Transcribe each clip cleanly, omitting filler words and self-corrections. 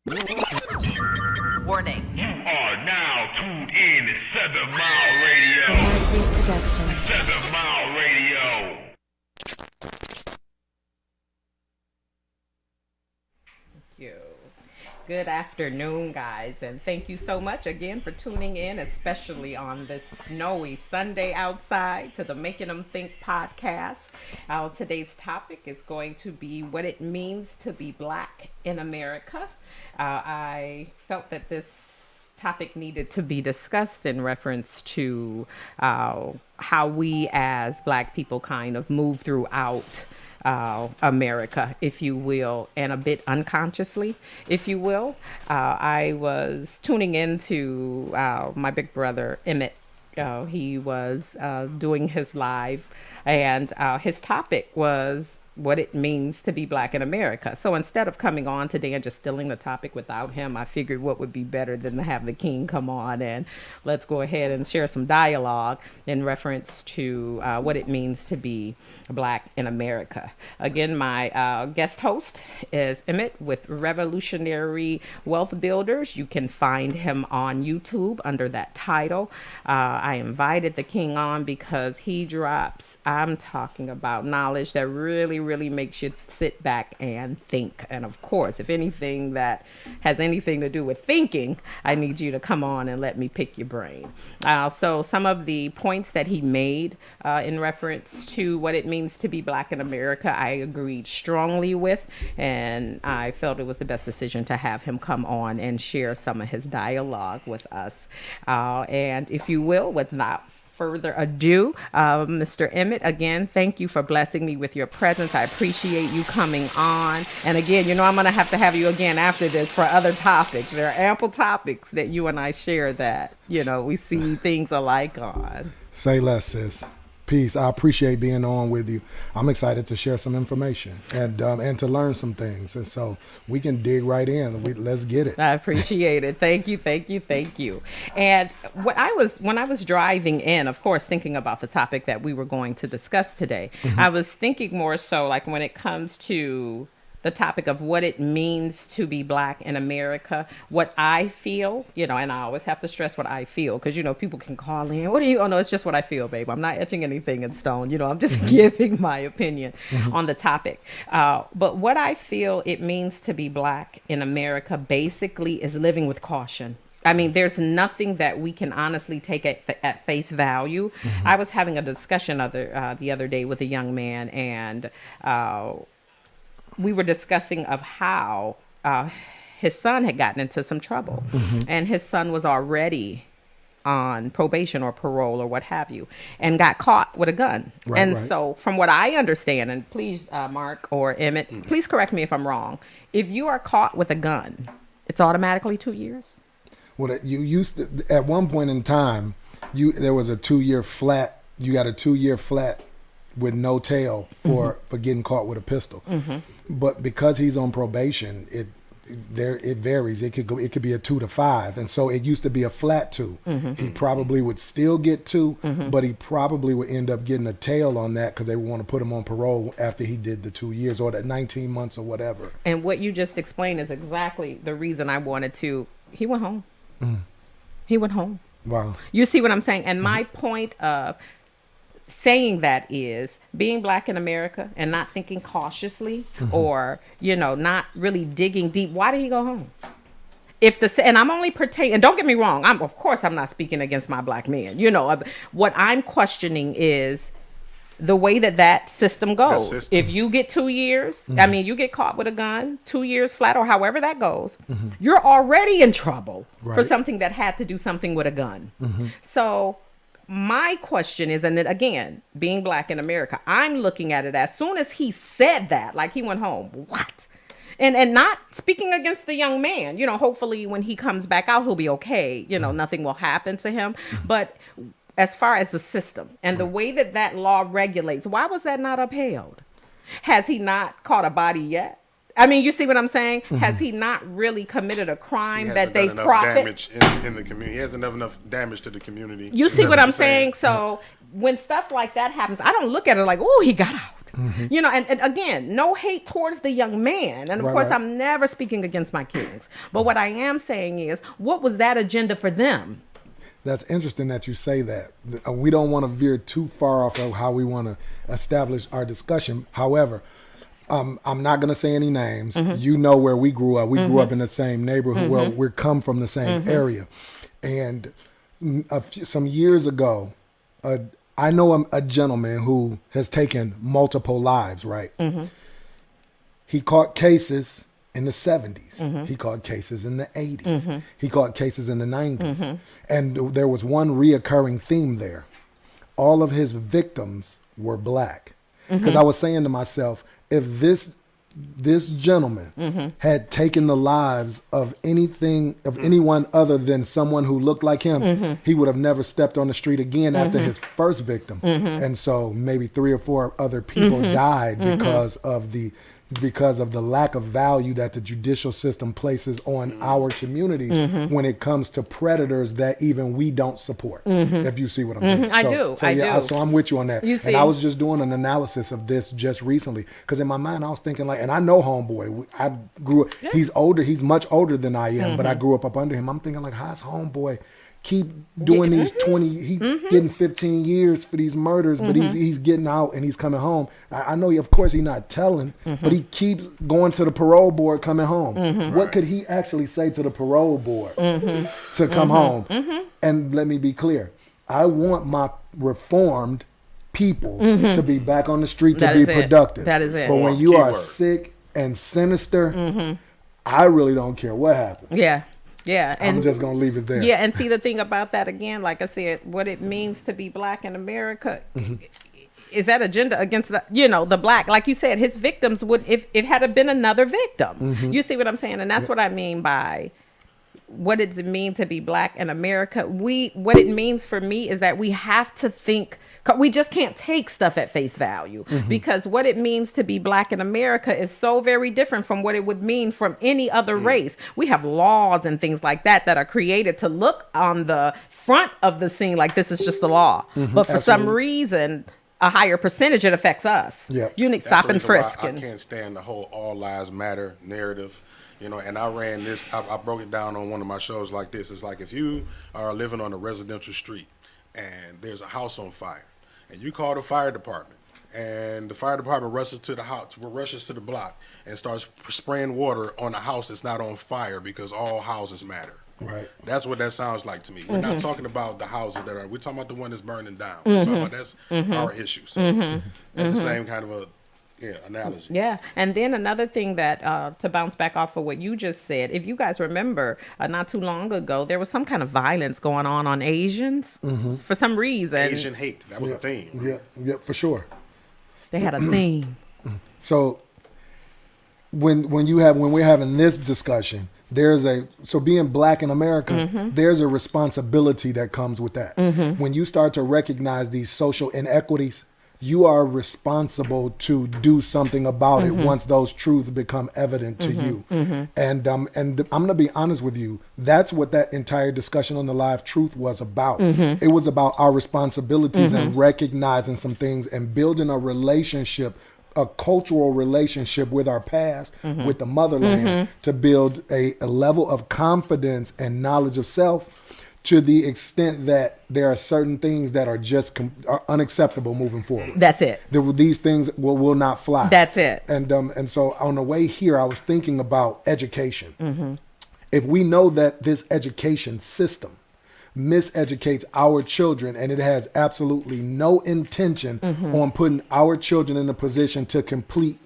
Warning. You are now tuned in to 7 Mile Radio. 7 Mile Radio. Thank you. Good afternoon, guys, and thank you so much again for tuning in, especially on this snowy Sunday outside, to the Making Them Think podcast. Today's topic is going to be what it means to be Black in America. I felt that this topic needed to be discussed in reference to how we as Black people kind of move throughout America, if you will, and a bit unconsciously, if you will. I was tuning into my big brother, Emmett. He was doing his live, and his topic was what it means to be Black in America. So instead of coming on today and just stealing the topic without him, I figured what would be better than to have the king come on and let's go ahead and share some dialogue in reference to what it means to be Black in America. Again, my guest host is Emmett with Revolutionary Wealth Builders. You can find him on YouTube under that title. I invited the king on because he drops, I'm talking about knowledge that really makes you sit back and think. And of course, if anything that has anything to do with thinking, I need you to come on and let me pick your brain. So some of the points that he made in reference to what it means to be Black in America, I agreed strongly with, and I felt it was the best decision to have him come on and share some of his dialogue with us. And if you will, without further ado, Mr. Emmett, again, thank you for blessing me with your presence. I appreciate you coming on. And again, you know, I'm going to have you again after this for other topics. There are ample topics that you and I share that, you know, we see things alike on. Say less, sis. Peace. I appreciate being on with you. I'm excited to share some information and to learn some things. And so we can dig right in. Let's get it. I appreciate it. Thank you. And when I was driving in, of course, thinking about the topic that we were going to discuss today, I was thinking more so like when it comes to the topic of what it means to be Black in America, what I feel, you know, and I always have to stress what I feel because, you know, people can call in, oh no, it's just what I feel, babe. I'm not etching anything in stone. You know, I'm just giving my opinion on the topic. But what I feel it means to be Black in America basically is living with caution. I mean, there's nothing that we can honestly take at face value. I was having a discussion the other day with a young man, and we were discussing of how his son had gotten into some trouble, and his son was already on probation or parole or what have you, and got caught with a gun. Right. So from what I understand, and please, Mark or Emmett, please correct me if I'm wrong. If you are caught with a gun, it's automatically 2 years? Well, you used to, at one point in time, there was a 2-year flat. You got a 2-year flat with no tail for getting caught with a pistol. But because he's on probation, it varies. It could be a 2 to 5, and so it used to be a flat 2. He probably would still get 2, but he probably would end up getting a tail on that because they would want to put him on parole after he did the 2 years or the 19 months or whatever. And what you just explained is exactly the reason I wanted to. He went home. He went home. Wow. You see what I'm saying? And my point of saying that is being Black in America and not thinking cautiously or, you know, not really digging deep. Why did he go home? And I'm only pertaining, and don't get me wrong, of course I'm not speaking against my Black men. You know, what I'm questioning is the way that system goes. If you get 2 years, I mean, you get caught with a gun, 2 years flat or however that goes, you're already in trouble for something that had to do something with a gun. So my question is, and then again, being Black in America, I'm looking at it as soon as he said that, like he went home, what? And not speaking against the young man, you know, hopefully when he comes back out, he'll be okay. You know, nothing will happen to him. But as far as the system and the way that law regulates, why was that not upheld? Has he not caught a body yet? I mean, you see what I'm saying? Has he not really committed a crime that they profit? Damage in the community. He hasn't done enough damage to the community. You see what I'm saying? So when stuff like that happens, I don't look at it like, oh, he got out. You know, and again, no hate towards the young man. And of course, right. I'm never speaking against my kings. But what I am saying is, what was that agenda for them? That's interesting that you say that. We don't want to veer too far off of how we want to establish our discussion. However, I'm not going to say any names. You know where we grew up. We grew up in the same neighborhood. Well, we come from the same area. And some years ago, I know a gentleman who has taken multiple lives, right? He caught cases in the 70s. He caught cases in the 80s. He caught cases in the 90s. And there was one reoccurring theme there. All of his victims were black. Because I was saying to myself, if this gentleman had taken the lives of anyone other than someone who looked like him, he would have never stepped on the street again after his first victim. And so maybe 3 or 4 other people died because of the lack of value that the judicial system places on our communities when it comes to predators that even we don't support. If you see what I'm saying. I do. So I'm with you on that. You see. And I was just doing an analysis of this just recently because in my mind I was thinking like, and I know homeboy, I grew up, he's older, he's much older than I am, but I grew up under him. I'm thinking like, how's homeboy keep doing these 20, he's getting 15 years for these murders, but he's getting out and he's coming home. I know, of course, he's not telling, but he keeps going to the parole board coming home. What could he actually say to the parole board to come home? And let me be clear. I want my reformed people to be back on the street to be productive. That is it. But when you are Keyword. sick and sinister, I really don't care what happens. Yeah, and I'm just going to leave it there. yeah, and see the thing about that again, like I said, what it means to be black in America is that agenda against the black. Like you said, his victims would, if it had been another victim. You see what I'm saying? And that's what I mean by what does it mean to be black in America. What it means for me is that we have to think. We just can't take stuff at face value because what it means to be black in America is so very different from what it would mean from any other race. We have laws and things like that are created to look on the front of the scene like this is just the law. But for some reason, a higher percentage, it affects us. You need stop and frisk. I can't stand the whole all lives matter narrative. And I ran this, I broke it down on one of my shows like this. It's like if you are living on a residential street and there's a house on fire, and you call the fire department, and the fire department rushes to the house, rushes to the block, and starts spraying water on a house that's not on fire because all houses matter. Right. That's what that sounds like to me. We're not talking about the houses that are. We're talking about the one that's burning down. We're talking about that's our issue. So that's the same kind of a analogy. Yeah. And then another thing that to bounce back off of what you just said, if you guys remember, not too long ago, there was some kind of violence going on Asians for some reason. Asian hate. That was a theme. Yeah, for sure. They had a theme. So when we're having this discussion, so being black in America, there's a responsibility that comes with that. When you start to recognize these social inequities, you are responsible to do something about it once those truths become evident to you. And I'm going to be honest with you. That's what that entire discussion on the live truth was about. It was about our responsibilities and recognizing some things and building a relationship, a cultural relationship with our past, with the motherland, to build a level of confidence and knowledge of self to the extent that there are certain things that are just are unacceptable moving forward. That's it. These things will not fly. That's it. And so on the way here, I was thinking about education. If we know that this education system miseducates our children and it has absolutely no intention on putting our children in a position to compete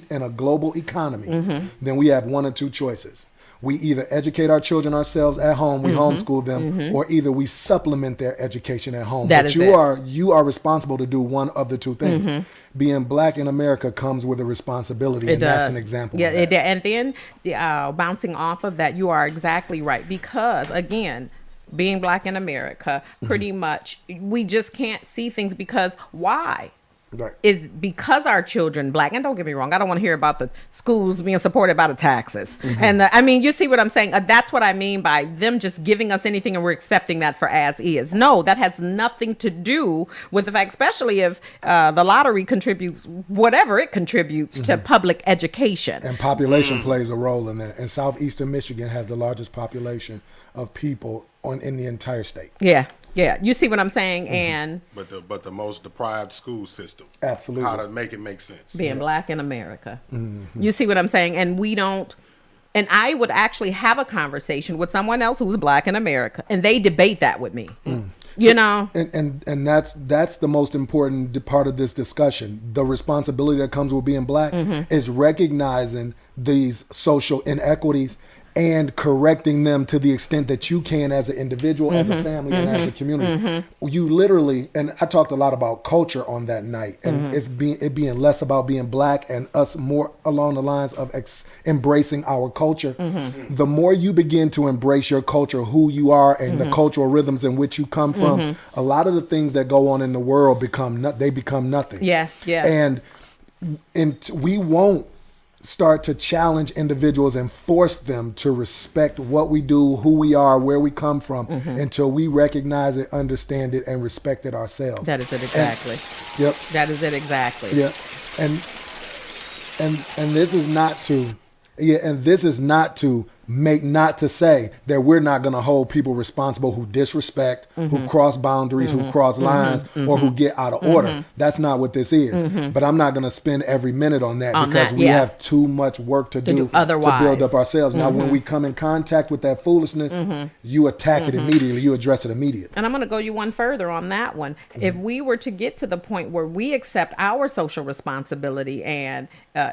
in a global economy, then we have one or two choices. We either educate our children ourselves at home, we homeschool them, or either we supplement their education at home. But you are responsible to do one of the two things. Being black in America comes with a responsibility, that's an example. Yeah, of that. And then bouncing off of that, you are exactly right. Because again, being black in America, pretty much we just can't see things because why? Right. is because our children black, and don't get me wrong, I don't want to hear about the schools being supported by the taxes. And I mean, you see what I'm saying? That's what I mean by them just giving us anything and we're accepting that for as is. No, that has nothing to do with the fact, especially if the lottery contributes whatever it contributes to public education. And population plays a role in that. And southeastern Michigan has the largest population of people in the entire state. Yeah. Yeah, you see what I'm saying? And But the most deprived school system. Absolutely. How to make it make sense. being black in America. You see what I'm saying? And we don't, and I would actually have a conversation with someone else who's black in America, and they debate that with me. You know? And that's the most important part of this discussion. The responsibility that comes with being black is recognizing these social inequities and correcting them to the extent that you can as an individual, as a family, and as a community. You literally, and I talked a lot about culture on that night, and it being less about being black and us more along the lines of embracing our culture. The more you begin to embrace your culture, who you are, and the cultural rhythms in which you come from, a lot of the things that go on in the world become nothing. Yeah. And we won't start to challenge individuals and force them to respect what we do, who we are, where we come from, until we recognize it, understand it, and respect it ourselves. That is it exactly. Yep. That is it exactly. Yeah. And this is not to say that we're not going to hold people responsible who disrespect, who cross boundaries, who cross lines, or who get out of order. That's not what this is. But I'm not going to spend every minute on that because we have too much work to do otherwise to build up ourselves. Now, when we come in contact with that foolishness, you attack it immediately. You address it immediately. And I'm going to go you one further on that one. If we were to get to the point where we accept our social responsibility and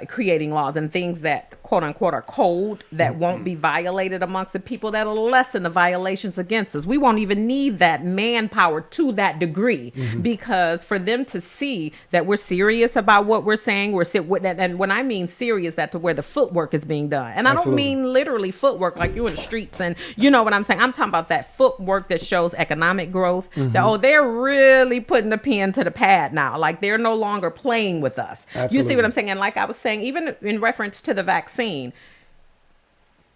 creating laws and things that quote unquote are cold that won't be violated amongst the people, that'll lessen the violations against us. We won't even need that manpower to that degree because for them to see that we're serious about what we're saying, and when I mean serious, that's where the footwork is being done. And I don't mean literally footwork like you in the streets and you know what I'm saying. I'm talking about that footwork that shows economic growth. That, they're really putting the pen to the pad now. Like they're no longer playing with us. You see what I'm saying? And like I was saying, even in reference to the vaccine,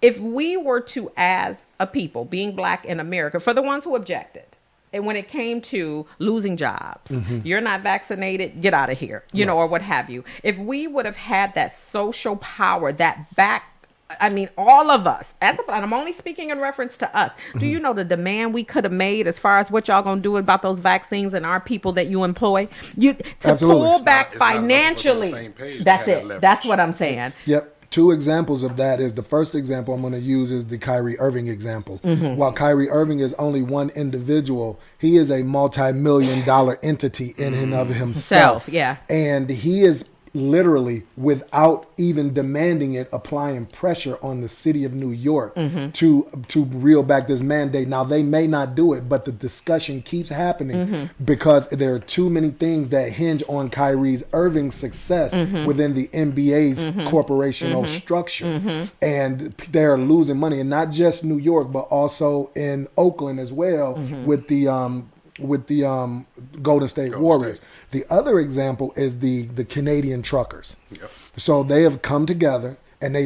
if we were to, as a people, being black in America, for the ones who objected, and when it came to losing jobs, you're not vaccinated, get out of here, you know, or what have you. If we would have had that social power, all of us, and I'm only speaking in reference to us. Do you know the demand we could have made as far as what y'all gonna do about those vaccines and our people that you employ? Pull back financially. That's it. That's what I'm saying. Yep. Two examples of that is the first example I'm going to use is the Kyrie Irving example. While Kyrie Irving is only one individual, he is a multi-million-dollar entity in and of himself. Yeah. And he is literally, without even demanding it, applying pressure on the city of New York to reel back this mandate. Now, they may not do it, but the discussion keeps happening because there are too many things that hinge on Kyrie Irving's success within the NBA's corporational structure. And they're losing money, and not just New York, but also in Oakland as well with the Golden State Warriors. The other example is the Canadian truckers. Yep. So they have come together and they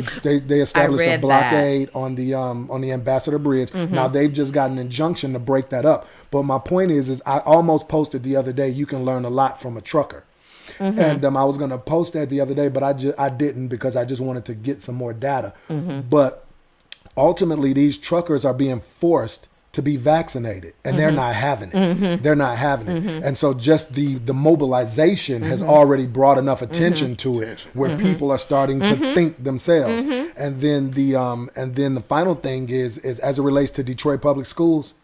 established a blockade on the Ambassador Bridge. Now they've just got an injunction to break that up. But my point is I almost posted the other day, you can learn a lot from a trucker. And I was going to post that the other day, but I didn't because I just wanted to get some more data. But ultimately, these truckers are being forced to be vaccinated, and they're not having it. They're not having it. And so just the mobilization has already brought enough attention to it where people are starting to think themselves. And then the final thing is as it relates to Detroit Public Schools,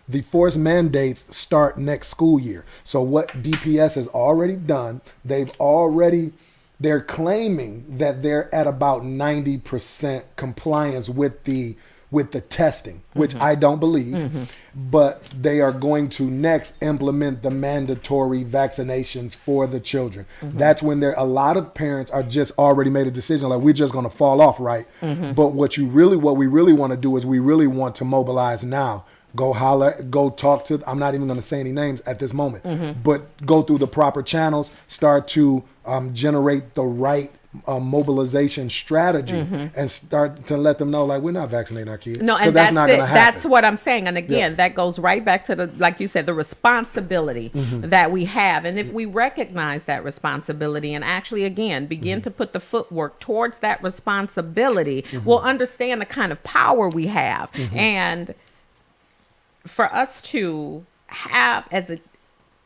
the forced mandates start next school year. So what DPS has already done, they're claiming that they're at about 90% compliance with the testing, which I don't believe, but they are going to next implement the mandatory vaccinations for the children. That's when a lot of parents are just already made a decision, like we're just going to fall off, right? But what we really want to do is we really want to mobilize now. go holler, go talk to, I'm not even going to say any names at this moment, but go through the proper channels, start to generate the right mobilization strategy and start to let them know, like, we're not vaccinating our kids. No, and that's not going to happen. That's what I'm saying. And again, that goes right back to the, like you said, the responsibility that we have. And if we recognize that responsibility and actually, again, begin to put the footwork towards that responsibility, we'll understand the kind of power we have. And for us to have as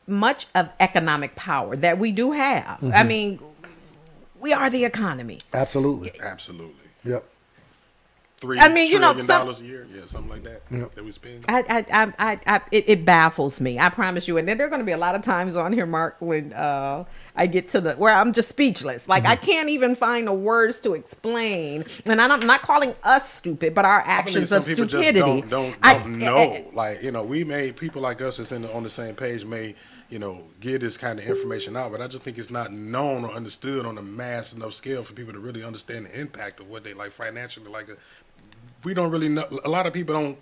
much of economic power that we do have, I mean, we are the economy. Absolutely. Yep. $3 trillion a year, something like that. That we spend. It baffles me. I promise you. And then there are going to be a lot of times on here, Mark, when I get to where I'm just speechless. Like I can't even find the words to explain. And I'm not calling us stupid, but our actions of stupidity. Don't know. Like, we made people like us that's on the same page may, give this kind of information out, but I just think it's not known or understood on a mass enough scale for people to really understand the impact of what they like financially. Like, we don't really know. A lot of people don't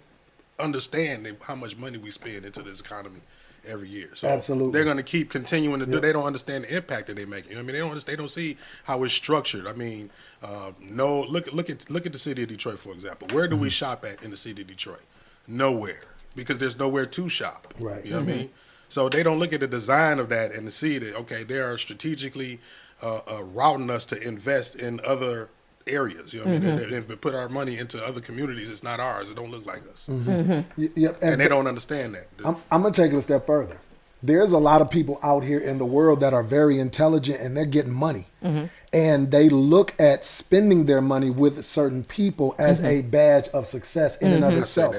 understand how much money we spend into this economy every year. So absolutely, they're going to keep continuing to do. They don't understand the impact that they make. I mean, they don't see how it's structured. I mean, look at the city of Detroit, for example. Where do we shop at in the city of Detroit? Nowhere, because there's nowhere to shop. Right. You know what I mean? So they don't look at the design of that and to see that, okay, they are strategically routing us to invest in other areas. You know what I mean? If we put our money into other communities, it's not ours. It don't look like us. Yep. And they don't understand that. I'm going to take it a step further. There's a lot of people out here in the world that are very intelligent and they're getting money. And they look at spending their money with certain people as a badge of success in and of itself.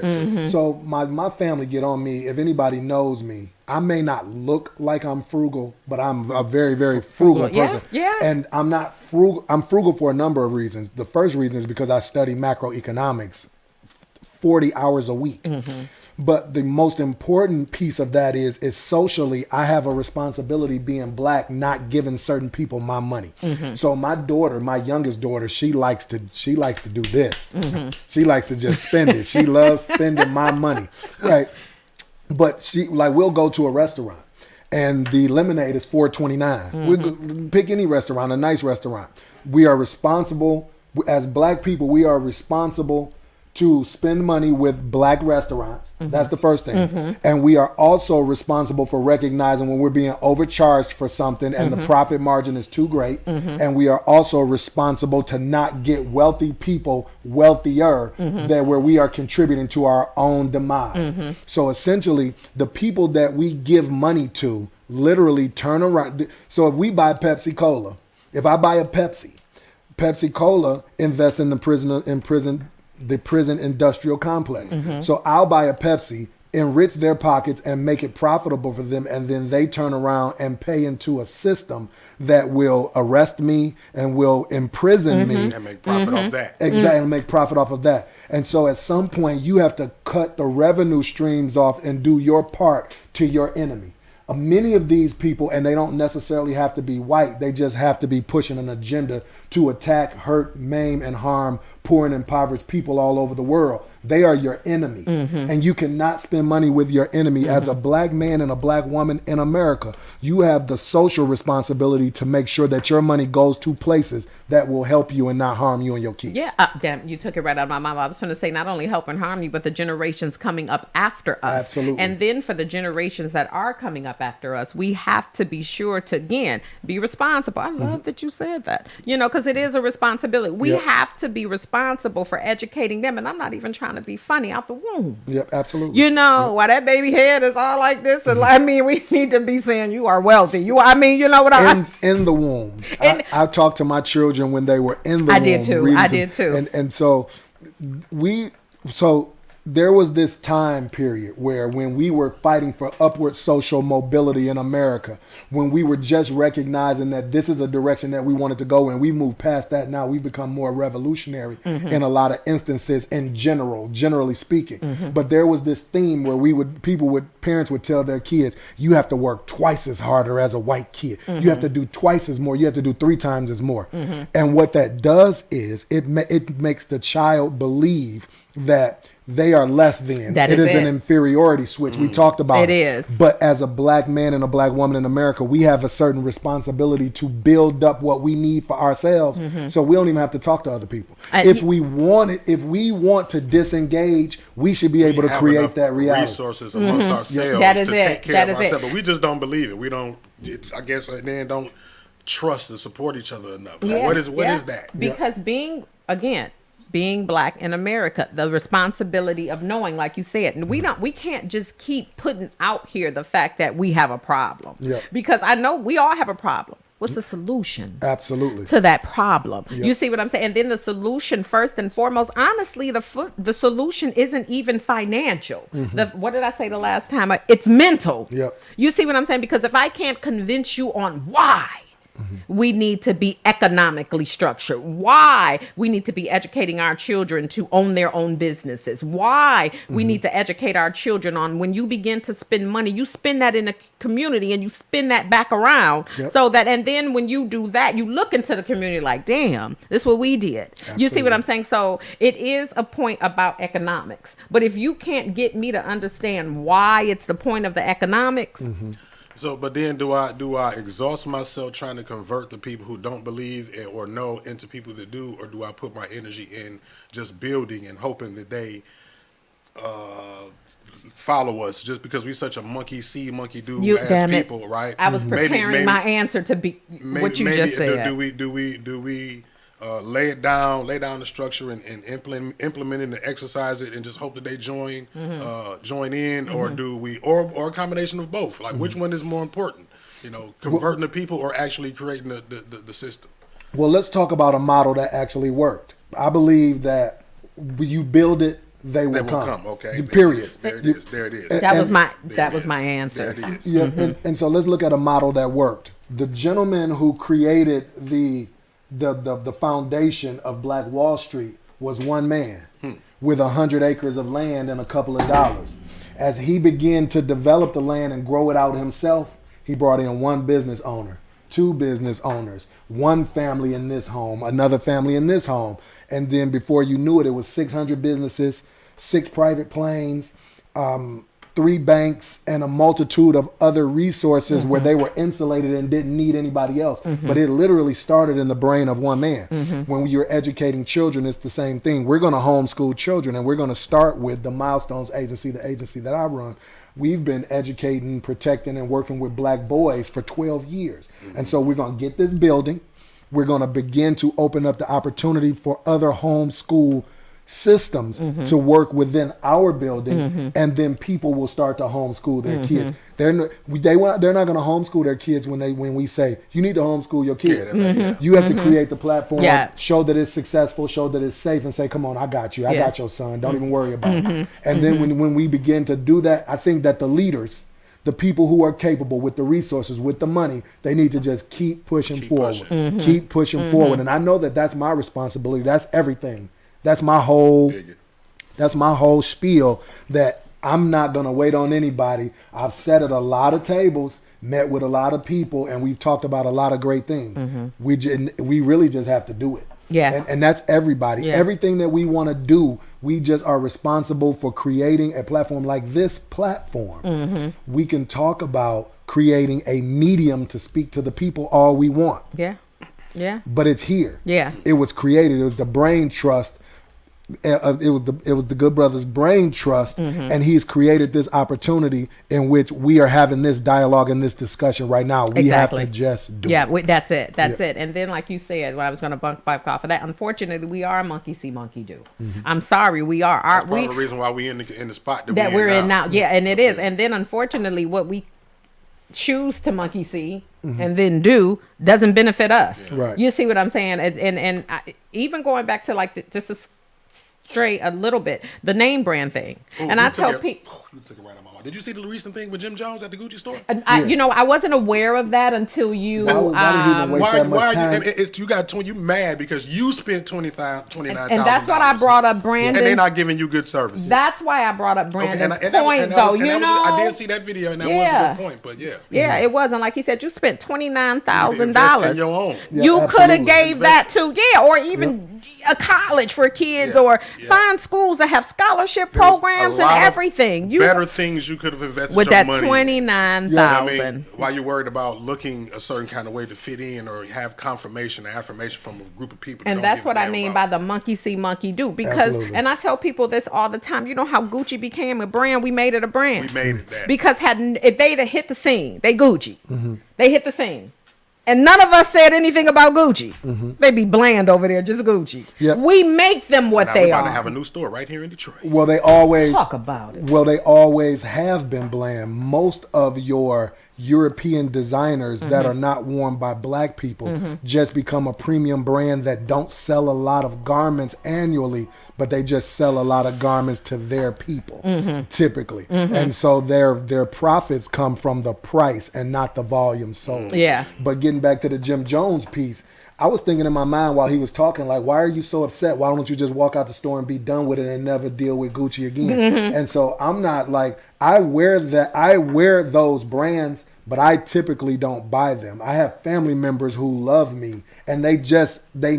So my family get on me. If anybody knows me, I may not look like I'm frugal, but I'm a very, very frugal person. Yeah. And I'm not frugal. I'm frugal for a number of reasons. The first reason is because I study macroeconomics 40 hours a week. But the most important piece of that is socially, I have a responsibility being black, not giving certain people my money. So my daughter, my youngest daughter, she likes to do this. She likes to just spend it. She loves spending my money, right? But we'll go to a restaurant and the lemonade is $4.29. We'll pick any restaurant, a nice restaurant. We are responsible as black people. We are responsible to spend money with black restaurants. That's the first thing. And we are also responsible for recognizing when we're being overcharged for something and the profit margin is too great. And we are also responsible to not get wealthy people wealthier than where we are contributing to our own demise. So essentially, the people that we give money to literally turn around. So if we buy Pepsi Cola, if I buy a Pepsi Cola invests in the prison industrial complex. So I'll buy a Pepsi, enrich their pockets and make it profitable for them, and then they turn around and pay into a system that will arrest me and will imprison me and make profit off that. Exactly, and make profit off of that. And so at some point you have to cut the revenue streams off and do your part to your enemy. Many of these people, and they don't necessarily have to be white, they just have to be pushing an agenda to attack, hurt, maim, and harm poor and impoverished people all over the world. They are your enemy. And you cannot spend money with your enemy. As a black man and a black woman in America, you have the social responsibility to make sure that your money goes to places that will help you and not harm you and your kids. Yeah, damn, you took it right out of my mouth. I was going to say not only help and harm you, but the generations coming up after us. Absolutely. And then for the generations that are coming up after us, we have to be sure to, again, be responsible. I love that you said that, because it is a responsibility. We have to be responsible for educating them. And I'm not even trying to be funny, out the womb. Yep, absolutely. Why that baby head is all like this. And we need to be saying you are wealthy. You know what in the womb. I talked to my children when they were in the womb. I did too. And so there was this time period where when we were fighting for upward social mobility in America, when we were just recognizing that this is a direction that we wanted to go in, we moved past that. Now we've become more revolutionary in a lot of instances in generally speaking. But there was this theme where parents would tell their kids, you have to work twice as harder as a white kid. You have to do twice as more. You have to do 3 times as more. And what that does is it makes the child believe that they are less than. That It is is an it. inferiority switch. We talked about It is. But as a black man and a black woman in America, we have a certain responsibility to build up what we need for ourselves. So we don't even have to talk to other people. If we want to disengage, we should be able to have create enough that reality. resources amongst ourselves That is to it. take care That of is it. ourselves. But we just don't believe it. We don't. I guess then don't trust and support each other enough. Like, what is that? Because being black in America, the responsibility of knowing, like you said, we can't just keep putting out here the fact that we have a problem. Yeah. Because I know we all have a problem. What's the solution? Absolutely. To that problem. Yep. You see what I'm saying? And then the solution, first and foremost, honestly, the solution isn't even financial. What did I say the last time? It's mental. Yep. You see what I'm saying? Because if I can't convince you on why we need to be economically structured, why we need to be educating our children to own their own businesses, why we need to educate our children on when you begin to spend money, you spend that in a community and you spin that back around. Yep. So that, and then when you do that, you look into the community like, damn, this is what we did. You see what I'm saying? So it is a point about economics. But if you can't get me to understand why it's the point of the economics, So, but then do I exhaust myself trying to convert the people who don't believe or know into people that do, or do I put my energy in just building and hoping that they follow us just because we such a monkey see, monkey do as people, right? I was preparing my answer to be what you just said. Do we lay down the structure and implement it and exercise it and just hope that they join in, or do we, or a combination of both? Like, which one is more important? Converting the people or actually creating the system? Well, let's talk about a model that actually worked. I believe that when you build it, they will come. Okay. Period. There it is. That was my answer. There it is. Yeah, and so let's look at a model that worked. The gentleman who created the foundation of Black Wall Street was one man with 100 acres of land and a couple of dollars. As he began to develop the land and grow it out himself, he brought in one business owner, two business owners, one family in this home, another family in this home. And then before you knew it, it was 600 businesses, 6 private planes, 3 banks, and a multitude of other resources where they were insulated and didn't need anybody else. But it literally started in the brain of one man. When you're educating children, it's the same thing. We're going to homeschool children, and we're going to start with the Milestones Agency, the agency that I run. We've been educating, protecting, and working with Black boys for 12 years. And so we're going to get this building. We're going to begin to open up the opportunity for other homeschool systems to work within our building, and then people will start to homeschool their kids. They're not going to homeschool their kids when we say you need to homeschool your kids. You have to create the platform, show that it's successful, show that it's safe, and say, come on, I got you, I got your son, don't even worry about it. And then when we begin to do that, I think that the leaders, the people who are capable with the resources, with the money, they need to just keep pushing forward. Keep pushing forward. And I know that that's my responsibility. That's everything. That's my whole spiel, that I'm not going to wait on anybody. I've sat at a lot of tables, met with a lot of people, and we've talked about a lot of great things. We really just have to do it. Yeah. And that's everybody. Yeah. Everything that we want to do, we just are responsible for creating a platform like this platform. We can talk about creating a medium to speak to the people all we want. Yeah. Yeah. But it's here. Yeah. It was created. It was the brain trust. It was the good brother's brain trust, and he's created this opportunity in which we are having this dialogue and this discussion right now. We have to just do it. That's it. That's it. And then, like you said, when I was going to back off of that, unfortunately, we are monkey see, monkey do. I'm sorry, we are. That's part of the reason why we in the spot that we're in now. Yeah, and it is. And then, unfortunately, what we choose to monkey see and then do doesn't benefit us. Yeah. Right. You see what I'm saying? And even going back to like just stray a little bit, the name brand thing. And I tell people, you took it right on my mind. Did you see the recent thing with Jim Jones at the Gucci store? I wasn't aware of that until you. You mad because you spent $29,000, and that's what I brought up, Brandon. And they're not giving you good service. That's why I brought up Brandon's point, I did see that video, and that was a good point. But yeah, it wasn't like he said. You spent $29,000. Your own. You could have gave that to or even a college for kids, or Find schools that have scholarship programs and everything. Better things you could have invested with your that money in. $29,000. While you're worried about looking a certain kind of way to fit in or have confirmation or affirmation from a group of people. And that's what I mean by the monkey see, monkey do. Because, and I tell people this all the time, you know how Gucci became a brand? We made it a brand. We made it that. Because if they'd have hit the scene, they Gucci. They hit the scene. And none of us said anything about Gucci. They be bland over there, just Gucci. Yep. We make them what they we're are. about to have a new store right here in Detroit. Well, they always talk about it. Well, they always have been bland. Most of your European designers that are not worn by black people just become a premium brand that don't sell a lot of garments annually, but they just sell a lot of garments to their people typically. And so their profits come from the price and not the volume sold. Yeah. But getting back to the Jim Jones piece, I was thinking in my mind while he was talking, like, why are you so upset? Why don't you just walk out the store and be done with it and never deal with Gucci again? And so I'm not like, I wear those brands, but I typically don't buy them. I have family members who love me, and they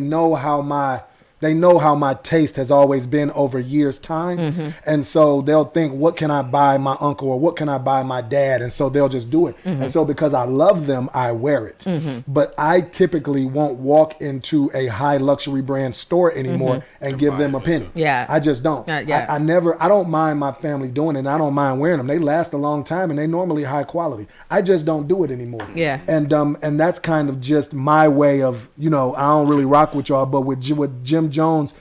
know how my taste has always been over years' time. And so they'll think, what can I buy my uncle or what can I buy my dad? And so they'll just do it. And so because I love them, I wear it. But I typically won't walk into a high luxury brand store anymore and give them a penny. Yeah. I just don't. I don't mind my family doing it, and I don't mind wearing them. They last a long time and they normally high quality. I just don't do it anymore. Yeah. And that's kind of just my way of, I don't really rock with y'all, but with Jim Jones,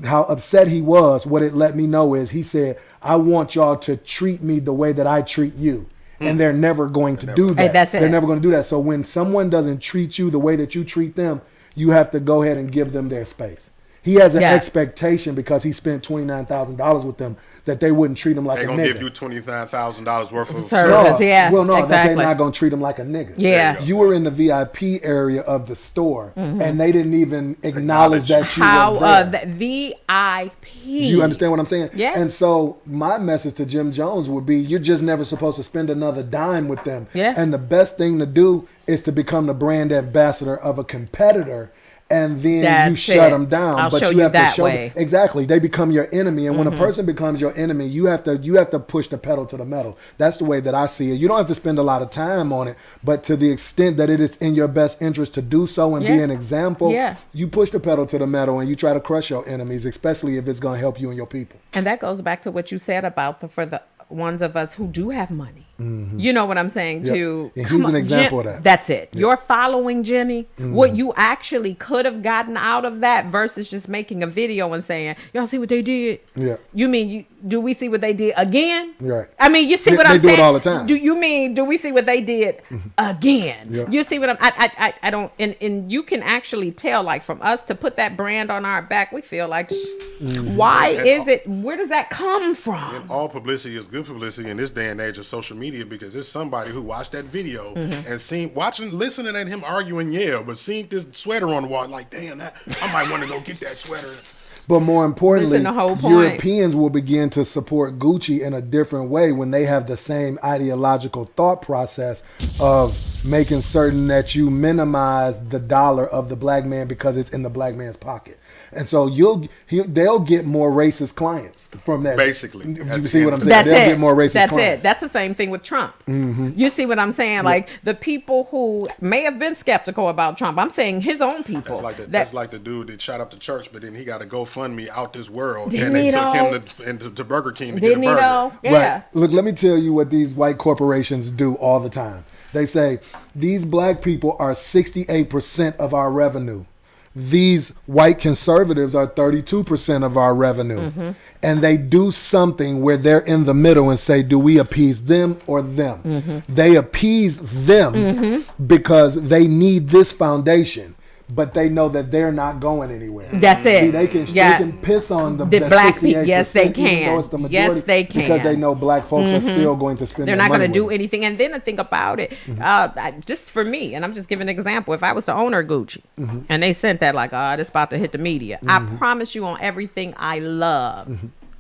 how upset he was, what it let me know is he said, I want y'all to treat me the way that I treat you. And they're never going to do that. Hey, that's it. They're never going to do that. So when someone doesn't treat you the way that you treat them, you have to go ahead and give them their space. He has an expectation because he spent $29,000 with them that they wouldn't treat him like a nigga. They're going to give you $29,000 worth of service. That they're not going to treat him like a nigga. Yeah. You were in the VIP area of the store, and they didn't even acknowledge that you were there. VIP. You understand what I'm saying? Yeah. And so my message to Jim Jones would be, you're just never supposed to spend another dime with them. Yeah. And the best thing to do is to become the brand ambassador of a competitor, and then you shut them down. I'll but show you have that to show way. Exactly. They become your enemy. And when a person becomes your enemy, you have to push the pedal to the metal. That's the way that I see it. You don't have to spend a lot of time on it, but to the extent that it is in your best interest to do so and be an example, you push the pedal to the metal and you try to crush your enemies, especially if it's going to help you and your people. And that goes back to what you said about for the ones of us who do have money. You know what I'm saying too. And he's an example of that. That's it. You're following Jimmy. What you actually could have gotten out of that versus just making a video and saying, y'all see what they did? Yeah. You mean do we see what they did again? Right. I mean, you see what I'm saying? They do it all the time. Do you mean do we see what they did again? Yeah. You see what I don't and you can actually tell, like, from us to put that brand on our back, we feel like why is it, where does that come from? And all publicity is good publicity in this day and age of social media, because there's somebody who watched that video and listening at him arguing, but seeing this sweater on the wall, like, damn, I might want to go get that sweater. But more importantly, the whole point. Europeans will begin to support Gucci in a different way when they have the same ideological thought process of making certain that you minimize the dollar of the black man because it's in the black man's pocket. And so they'll get more racist clients from that. Basically. You see what I'm saying? That's they'll it. get more racist That's clients. it. That's the same thing with Trump. You see what I'm saying? Like, the people who may have been skeptical about Trump, I'm saying his own people. That's like the dude that shot up the church, but then he got a GoFundMe out this world, Didn't and they he took him to Burger King to get a Didn't he burger. though? Yeah. Right. Look, let me tell you what these white corporations do all the time. They say, these black people are 68% of our revenue. These white conservatives are 32% of our revenue. And they do something where they're in the middle and say, do we appease them or them? They appease them because they need this foundation. But they know that they're not going anywhere. That's it. See, they can piss on the black people. Yes, they even can. though it's the majority, Yes, they can. because they know black folks are still going to spend. They're their not going to money do with it. anything. And then to think about it, just for me, and I'm just giving an example. If I was the owner of Gucci and they sent that, like, this about to hit the media, I promise you, on everything I love,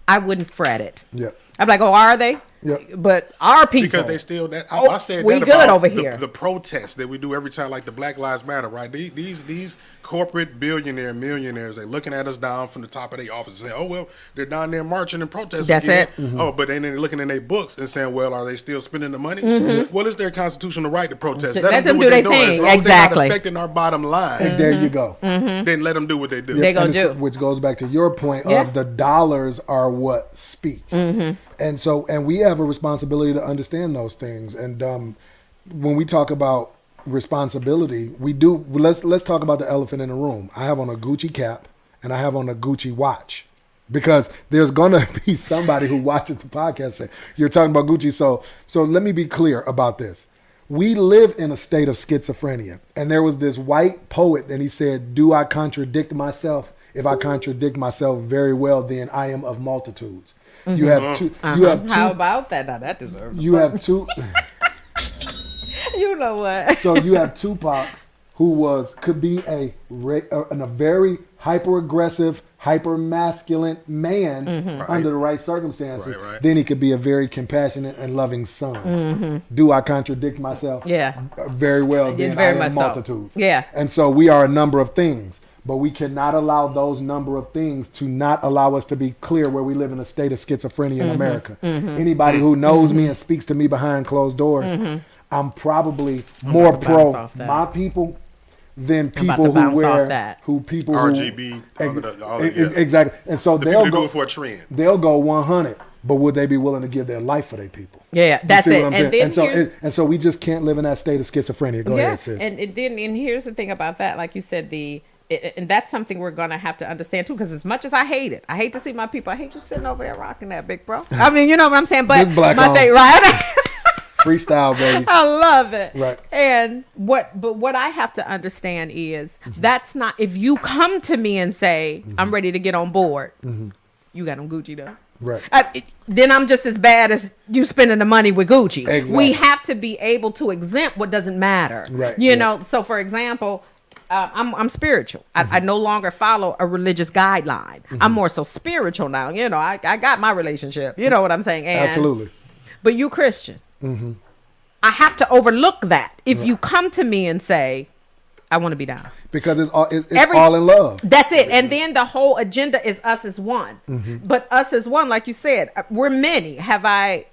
I wouldn't fret it. Yeah. I'm like, are they? Yep. But our people, Because they still that Oh, I said we that good about over the, here. the protests that we do every time, like the Black Lives Matter, right? These corporate billionaire millionaires, they looking at us down from the top of their office and saying, "Oh well, they're down there marching and protesting." That's again. it. Mm-hmm. Oh, but then they're looking in their books and saying, "Well, are they still spending the money?" Well, it's their constitutional right to protest. Let them what do they're their doing. thing. As long as they're Exactly. not affecting our bottom line, And there you go. then let them do what they do. They gonna And it's- do. which goes back to your point Yeah. of the dollars are what speak. And so, and we have a responsibility to understand those things. And when we talk about responsibility, we do. Let's talk about the elephant in the room. I have on a Gucci cap and I have on a Gucci watch. Because there's gonna be somebody who watches the podcast and say, "You're talking about Gucci." So let me be clear about this. We live in a state of schizophrenia, and there was this white poet, and he said, "Do I contradict myself? If I contradict myself very well, then I am of multitudes." You have two. You have two. How about that? Now that deserves. You have two. You know what? So you have Tupac, who could be a very hyper aggressive, hyper masculine man under the right circumstances. Right. Then he could be a very compassionate and loving son. Do I contradict myself? Yeah. Very well. Yeah, Then very I am much so. multitudes. Yeah. And so we are a number of things. But we cannot allow those number of things to not allow us to be clear where we live in a state of schizophrenia in America. Anybody who knows me and speaks to me behind closed doors, I'm probably more about to pro bounce off that. my people than I'm about people to who bounce wear off that. people RGB, who exactly. And so The they'll people do go it for a trend. they'll go 100, but would they be willing to give their life for their people? Yeah, You that's see it. what I'm And saying? then And so we just can't live in that state of schizophrenia. Go ahead, sis. And here's the thing about that, like you said, and that's something we're gonna have to understand too, because as much as I hate to see my people, I hate you sitting over there rocking that, big bro. I mean, you know what I'm saying? But This black my on. thing, right? Freestyle, baby. I love it. Right. And what I have to understand is that's not, if you come to me and say, I'm ready to get on board, you got them Gucci though. Right. Then I'm just as bad as you spending the money with Gucci. Exactly. We have to be able to exempt what doesn't matter. Right, You yeah. know, so for example, I'm spiritual. I no longer follow a religious guideline. I'm more so spiritual now. You know, I got my relationship. You know what I'm saying? And, Absolutely. But you Christian. I have to overlook that. If you come to me and say, I want to be down. Because it's all in love. That's it. And then the whole agenda is us as one. But us as one, like you said, we're many. Have I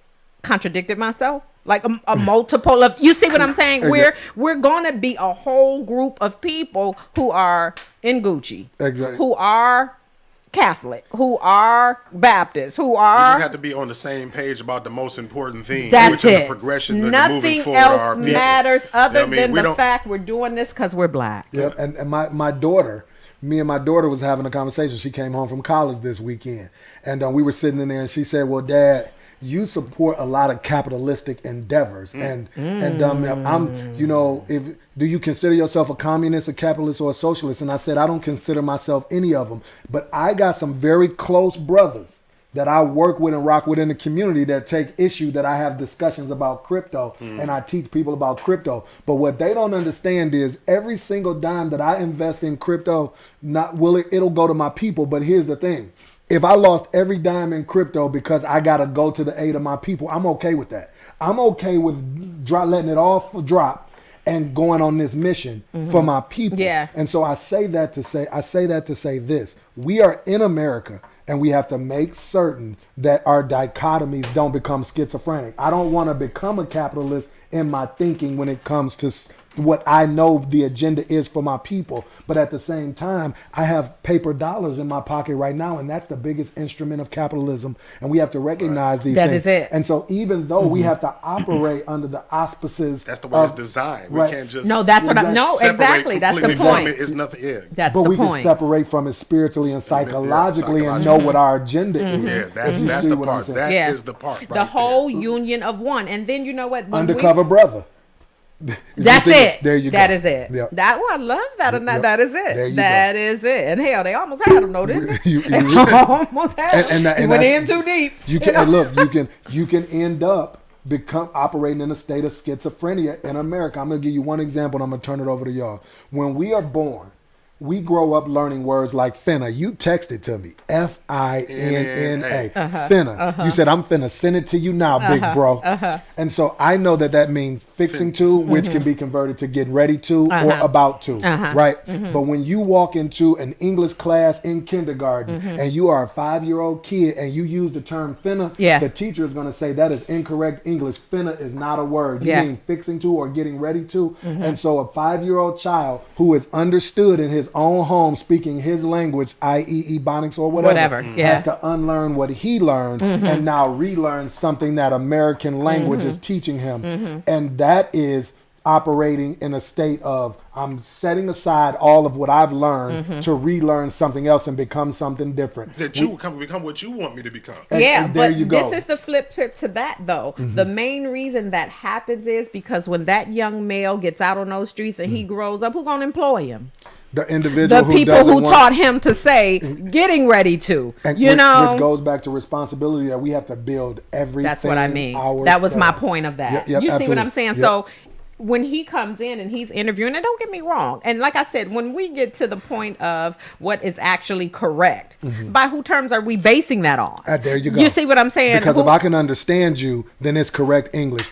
contradicted myself? Like a multiple of, you see what I'm saying? We're going to be a whole group of people who are in Gucci. Exactly. Who are Catholic, who are Baptist, who We are. just have to be on the same page about the most important thing, That's which is it. the progression, the Nothing moving forward of our else people. matters other You know what I mean? than We the don't- fact we're doing this because we're black. Yep. And my daughter, me and my daughter was having a conversation. She came home from college this weekend, and we were sitting in there, and she said, "Well, Dad, you support a lot of capitalistic endeavors, and I'm, you know, do you consider yourself a communist, a capitalist, or a socialist?" And I said, "I don't consider myself any of them, but I got some very close brothers that I work with and rock with in the community that take issue that I have discussions about crypto and I teach people about crypto. But what they don't understand is every single dime that I invest in crypto, it'll go to my people. But here's the thing. If I lost every dime in crypto because I got to go to the aid of my people, I'm okay with that. I'm okay with letting it all drop and going on this mission for my people. Yeah. And so I say that to say this. We are in America, and we have to make certain that our dichotomies don't become schizophrenic. I don't want to become a capitalist in my thinking when it comes to what I know the agenda is for my people. But at the same time, I have paper dollars in my pocket right now, and that's the biggest instrument of capitalism. And we have to recognize these That things. is it. And so even though we have to operate under the auspices, That's the way it's designed. We right. can't just No, that's what I'm. Exactly. No, separate exactly. That's the completely from point. it. It's nothing. Yeah, That's but the we can point. separate from it spiritually and psychologically and know what our agenda is. yeah. That's If you that's see the what I'm part. saying. That Yeah. is the part. Right The whole there. union of one. And then you know what? When Undercover brother. That's You think it. There you go. That is it. Yep. That I love that. And Yep. that is it. There you That is it. And hell, they almost had him, though, didn't they? You- They you- almost had him. and He went in that's- too deep. You can and look. You can end up operating in a state of schizophrenia in America. I'm gonna give you one example, and I'm gonna turn it over to y'all. When we are born, we grow up learning words like finna. You texted to me, Finna. Finna. You said, I'm finna send it to you now, big bro. And so I know that means fixing to, which can be converted to get ready to or about to, right? But when you walk into an English class in kindergarten and you are a 5-year-old kid and you use the term finna, the teacher is going to say that is incorrect English. Finna is not a word. You mean fixing to or getting ready to. And so a 5-year-old child who is understood in his own home speaking his language, i.e. Ebonics or whatever, has to unlearn what he learned and now relearn something that American language is teaching him. And that is operating in a state of I'm setting aside all of what I've learned to relearn something else and become something different. That you become what you want me to become. And there you go. This is the flip to that, though. The main reason that happens is because when that young male gets out on those streets and he grows up, who's going to employ him? The individual the people who taught him to say getting ready to, which goes back to responsibility that we have to build everything. That's what I mean. Ourselves. That was my point of that. You see what I'm saying? So when he comes in and he's interviewing, and don't get me wrong, and like I said, when we get to the point of what is actually correct, by who terms are we basing that on? There you go. You see what I'm saying? Because if I can understand you, then it's correct English.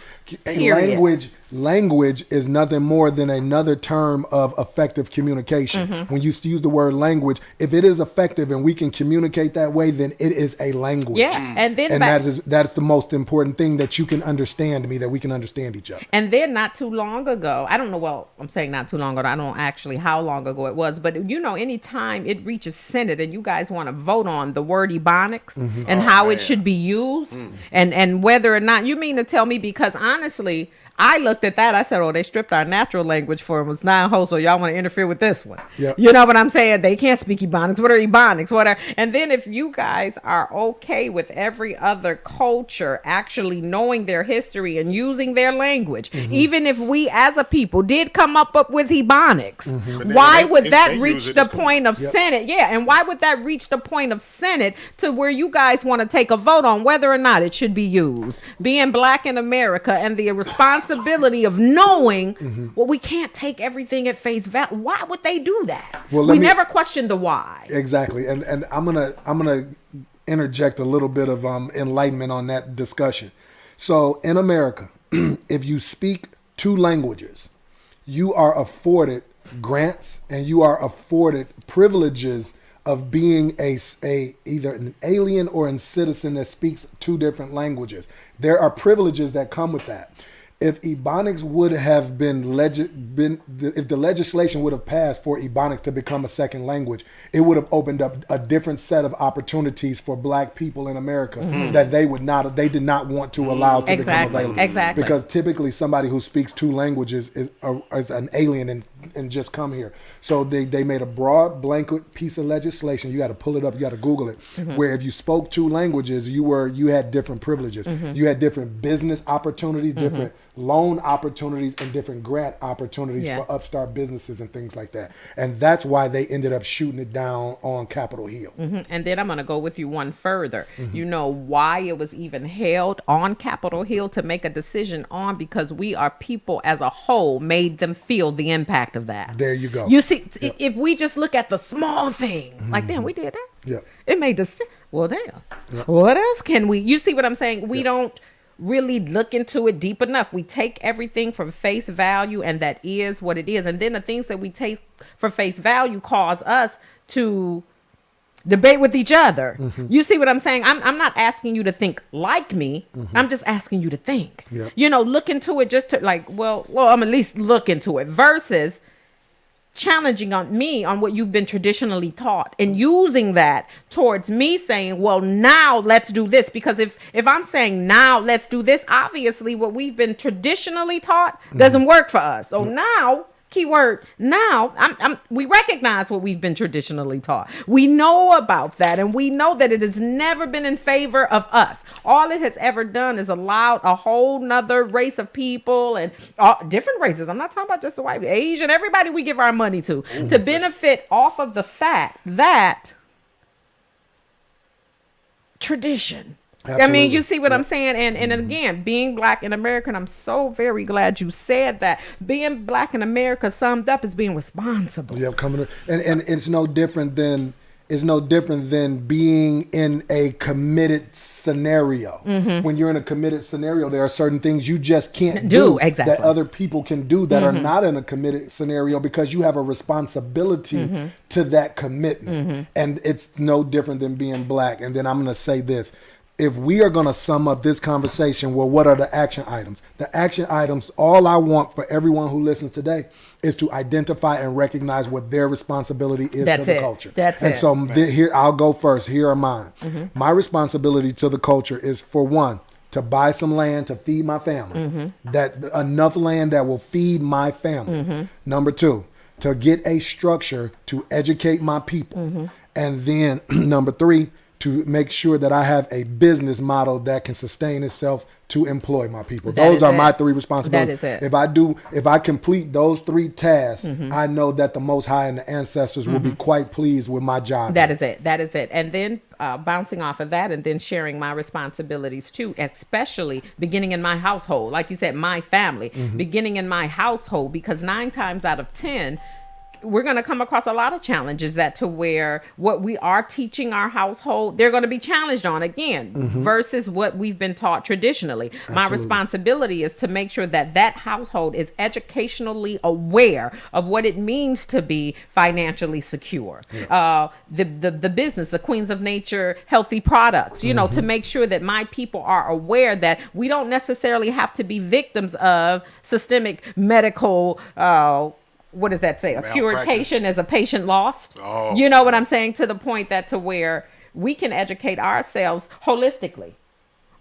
Language is nothing more than another term of effective communication. When you use the word language, if it is effective and we can communicate that way, then it is a language. And then that's the most important thing, that you can understand me, that we can understand each other. And then not too long ago, I don't know, well, I'm saying not too long ago, I don't actually how long ago it was, but anytime it reaches Senate and you guys want to vote on the word Ebonics and how it should be used and whether or not, you mean to tell me, because honestly, I looked at that. I said, oh, they stripped our natural language for us now, so y'all want to interfere with this one. You know what I'm saying? They can't speak Ebonics. What are Ebonics? What are? And then if you guys are okay with every other culture actually knowing their history and using their language, even if we as a people did come up with Ebonics, why would that reach the point of Senate? And why would that reach the point of Senate to where you guys want to take a vote on whether or not it should be used? Being black in America and the responsibility of knowing, well, we can't take everything at face value. Why would they do that? Well, we never questioned the why. Exactly, and I'm gonna interject a little bit of enlightenment on that discussion. So in America, if you speak 2 languages, you are afforded grants and you are afforded privileges of being either an alien or a citizen that speaks 2 different languages. There are privileges that come with that. If Ebonics would have if the legislation would have passed for Ebonics to become a second language, it would have opened up a different set of opportunities for black people in America that they did not want to allow to become available. Exactly. Because typically somebody who speaks 2 languages is an alien and just come here. So they made a broad blanket piece of legislation. You got to pull it up. You got to Google it. Where if you spoke 2 languages, you had different privileges. You had different business opportunities, different loan opportunities, and different grant opportunities for upstart businesses and things like that. And that's why they ended up shooting it down on Capitol Hill. And then I'm going to go with you one further. You know why it was even held on Capitol Hill to make a decision on? Because we are people as a whole made them feel the impact of that. There you go. You see, if we just look at the small things, like, damn, we did that. It made us, well, damn. What else can we, you see what I'm saying? We don't really look into it deep enough. We take everything from face value, and that is what it is. And then the things that we take for face value cause us to debate with each other. You see what I'm saying? I'm not asking you to think like me. I'm just asking you to think. Look into it just to like, well, I'm at least look into it versus challenging on me on what you've been traditionally taught and using that towards me saying, well, now let's do this. Because if I'm saying now let's do this, obviously what we've been traditionally taught doesn't work for us. So now, keyword now, we recognize what we've been traditionally taught. We know about that, and we know that it has never been in favor of us. All it has ever done is allowed a whole nother race of people and different races. I'm not talking about just the white, Asian, everybody we give our money to benefit off of the fact that tradition I mean, you Absolutely. see what I'm saying? And again, being black in America, and I'm so very glad you said that. Being black in America summed up as being responsible. Yeah, coming and it's no different than being in a committed scenario. When you're in a committed scenario, there are certain things you just can't do exactly. that other people can do that are not in a committed scenario because you have a responsibility to that commitment. And it's no different than being black. And then I'm going to say this. If we are going to sum up this conversation, well, what are the action items? The action items, all I want for everyone who listens today is to identify and recognize what their responsibility is to the culture. And so here, I'll go first. Here are mine. My responsibility to the culture is, for one, to buy some land to feed my family. That enough land that will feed my family. Number two, to get a structure to educate my people. And then number three, to make sure that I have a business model that can sustain itself to employ my people. Those are my three responsibilities. That is it. If I complete those three tasks, I know that the Most High and the ancestors will be quite pleased with my job. That is it. And then bouncing off of that and then sharing my responsibilities too, especially beginning in my household. Like you said, my family, beginning in my household, because 9 times out of 10, we're going to come across a lot of challenges that to where what we are teaching our household, they're going to be challenged on again versus what we've been taught traditionally. Absolutely. My responsibility is to make sure that that household is educationally aware of what it means to be financially secure. Yeah. The business, the Queens of Nature healthy products, you know, to make sure that my people are aware that we don't necessarily have to be victims of systemic medical what does that say? A cured patient is a patient lost. Oh. You know what I'm saying? To the point that to where we can educate ourselves holistically.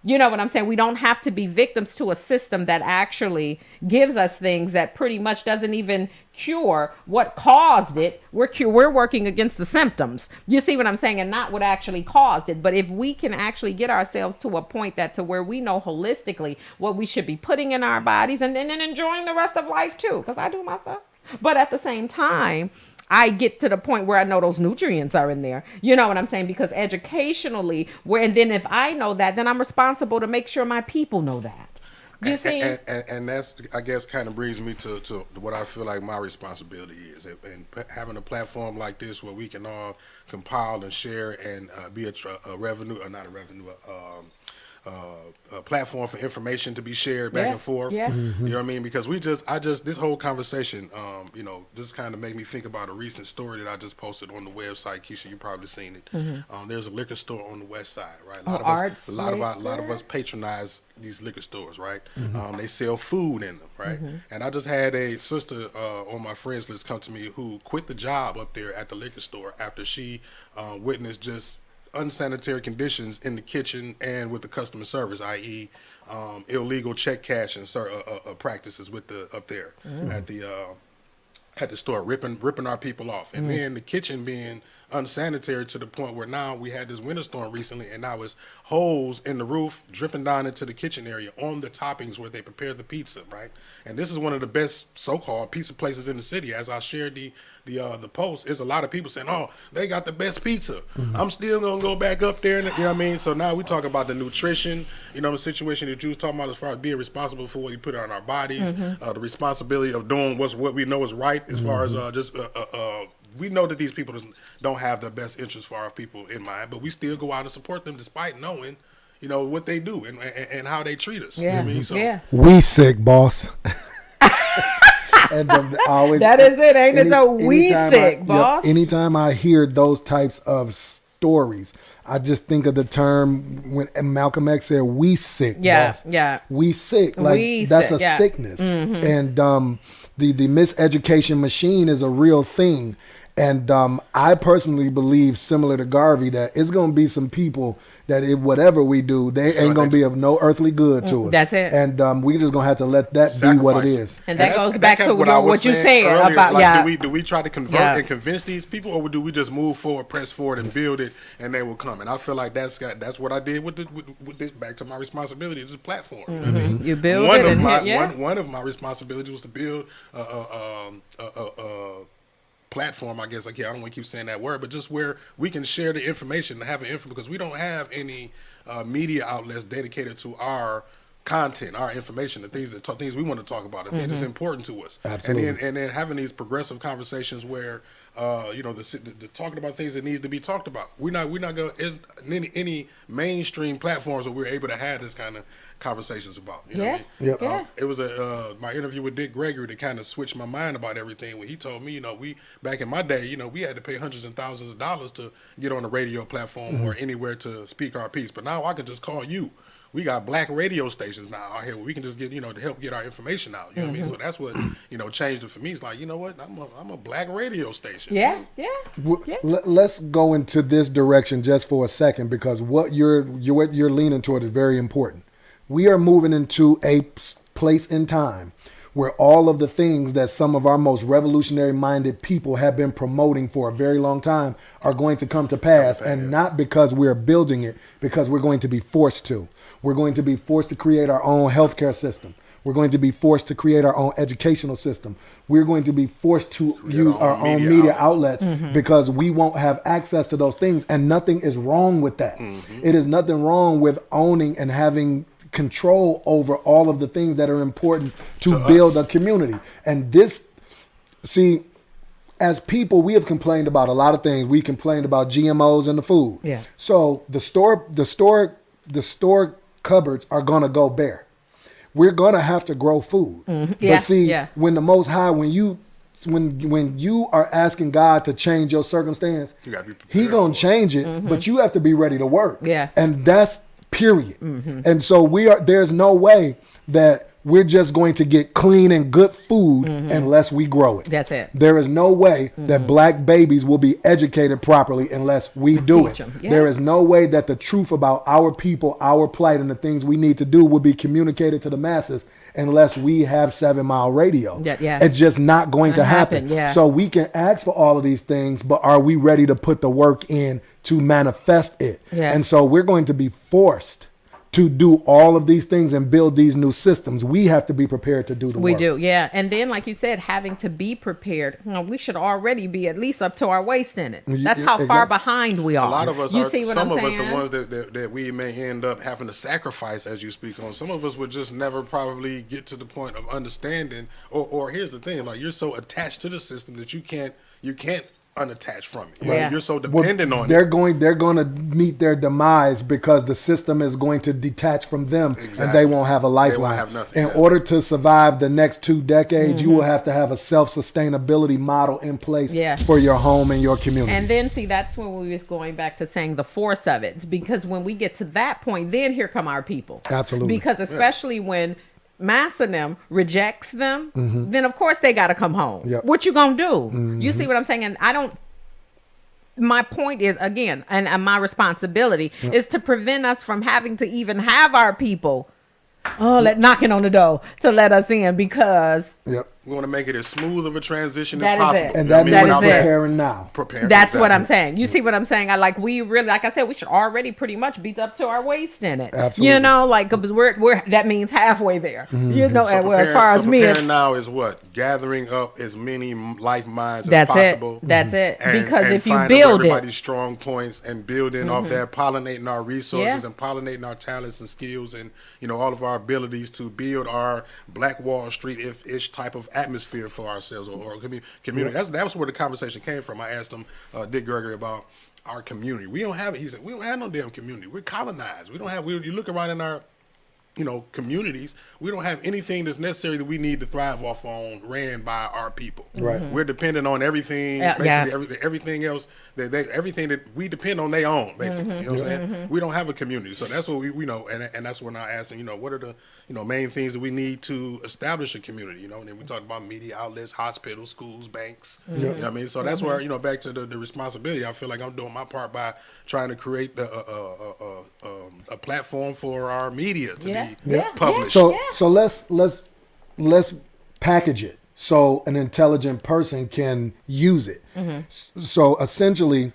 You know what I'm saying? We don't have to be victims to a system that actually gives us things that pretty much doesn't even cure what caused it. We're working against the symptoms. You see what I'm saying? And not what actually caused it. But if we can actually get ourselves to a point that to where we know holistically what we should be putting in our bodies and then enjoying the rest of life too. Because I do my stuff. But at the same time, I get to the point where I know those nutrients are in there. You know what I'm saying? Because educationally, and then if I know that, then I'm responsible to make sure my people know that. You see? And that's, I guess, kind of brings me to what I feel like my responsibility is. And having a platform like this where we can all compile and share and be a platform for information to be shared back and forth. Yeah. You know what I mean? Because this whole conversation, you know, just kind of made me think about a recent story that I just posted on the website. Keisha, you probably seen it. There's a liquor store on the west side, right? A lot of us patronize these liquor stores, right? They sell food in them, right? And I just had a sister on my friends list come to me who quit the job up there at the liquor store after she witnessed just unsanitary conditions in the kitchen and with the customer service, i.e., illegal check cashing practices up there at the store, ripping our people off, and then the kitchen being unsanitary to the point where now we had this winter storm recently, and now it's holes in the roof dripping down into the kitchen area on the toppings where they prepare the pizza, right? And this is one of the best so-called pizza places in the city. As I shared the post, there's a lot of people saying, "Oh, they got the best pizza." I'm still gonna go back up there, and you know what I mean. So now we talk about the nutrition, you know, the situation that you was talking about as far as being responsible for what you put on our bodies, the responsibility of doing what we know is right, as far as we know that these people don't have the best interest for our people in mind, but we still go out and support them despite knowing, you know, what they do and how they treat us. Yeah. You know what I mean? So, we sick, boss. And always, that is it, ain't it? So we sick, boss. Anytime I hear those types of stories, I just think of the term when Malcolm X said, "We sick." Yeah, boss. yeah. We sick. Like that's a sickness. And the miseducation machine is a real thing. And I personally believe, similar to Garvey, that it's going to be some people that whatever we do, they ain't going to be of no earthly good to us. That's it. And we just going to have to let that be what it is. And that goes back to what you said earlier, about, like, do we try to convert and convince these people, or do we just move forward, press forward, and build it, and they will come? And I feel like that's what I did with this. Back to my responsibility, this platform. You know what I mean? You build one it. One of my responsibilities was to build platform, I guess. Like, I don't want to keep saying that word, but just where we can share the information and have an info, because we don't have any media outlets dedicated to our content, our information, the things we want to talk about, the things that's important to us. Absolutely. And then having these progressive conversations where the talking about things that needs to be talked about. We're not going any mainstream platforms where we're able to have this kind of conversations about. You know what I mean? Yep. It was my interview with Dick Gregory that kind of switched my mind about everything when he told me, we back in my day, we had to pay hundreds and thousands of dollars to get on a radio platform or anywhere to speak our piece. But now I can just call you. We got black radio stations now out here where we can just get, to help get our information out. You know what I mean? So that's what, changed it for me. It's like, you know what? I'm a black radio station. Yeah. Let's go into this direction just for a second, because what you're leaning toward is very important. We are moving into a place in time where all of the things that some of our most revolutionary minded people have been promoting for a very long time are going to come to pass, and not because we're building it, because we're going to be forced to. We're going to be forced to create our own healthcare system. We're going to be forced to create our own educational system. We're going to be forced to use our own media outlets because we won't have access to those things. And nothing is wrong with that. It is nothing wrong with owning and having control over all of the things that are important to build a community. And as people, we have complained about a lot of things. We complained about GMOs in the food. Yeah. So the store cupboards are gonna go bare. We're gonna have to grow food. But when the Most High, when you are asking God to change your circumstance, He gonna change it, but you have to be ready to work. Yeah. And that's period. And so there's no way that we're just going to get clean and good food unless we grow it. That's it. There is no way that black babies will be educated properly unless we do it. Yeah. There is no way that the truth about our people, our plight, and the things we need to do will be communicated to the masses unless we have 7 Mile Radio. Yeah. It's just not going to happen. Yeah. So we can ask for all of these things, but are we ready to put the work in to manifest it? Yeah. And so we're going to be forced to do all of these things and build these new systems. We have to be prepared to do the work. We do, yeah. And then, like you said, having to be prepared, we should already be at least up to our waist in it. That's how far behind we are. A lot of us you are, see what some I'm of us, saying? the ones that we may end up having to sacrifice, as you speak on. Some of us would just never probably get to the point of understanding, or here's the thing, like, you're so attached to the system that you can't unattached from it. You're so dependent on they're it. They're going to meet their demise because the system is going to detach from them, and they won't have a lifeline. They won't have nothing. In order to survive the next 2 decades, you will have to have a self-sustainability model in place for your home and your community. And then, see, that's when we was going back to saying the force of it, because when we get to that point, then here come our people. Absolutely. Because especially when Massa them rejects them, then of course they got to come home. Yep. What you gonna do? You see what I'm saying? And my point is, again, and my responsibility is to prevent us from having to even have our people knocking on the door to let us in, because we want to make it as smooth of a transition that as is possible. it. And that means preparing now. That's what I'm saying. You see what I'm saying? We really, like I said, we should already pretty much be up to our waist in it. Absolutely. Because we're that means halfway there. So as far as me, preparing now is what? Gathering up as many like minds as that's possible. That's it. Because and if you finding build everybody's strong points and building off that, pollinating our resources and pollinating our talents and skills and all of our abilities to build our Black Wall Street-ish type of atmosphere for ourselves or community. That was where the conversation came from. I asked him, Dick Gregory, about our community. We don't have it. He said, we don't have no damn community. We're colonized. We don't have. You look around in our communities, we don't have anything that's necessary that we need to thrive off on ran by our people. Right. We're dependent on everything, basically everything else everything that we depend on they own, basically. You know what I'm saying? We don't have a community. So that's what we know, and that's when I asked him, what are the main things that we need to establish a community, and then we talked about media outlets, hospitals, schools, banks. You know what I mean? So that's where, back to the responsibility, I feel like I'm doing my part by trying to create a platform for our media to be published. So let's package it so an intelligent person can use it. So essentially,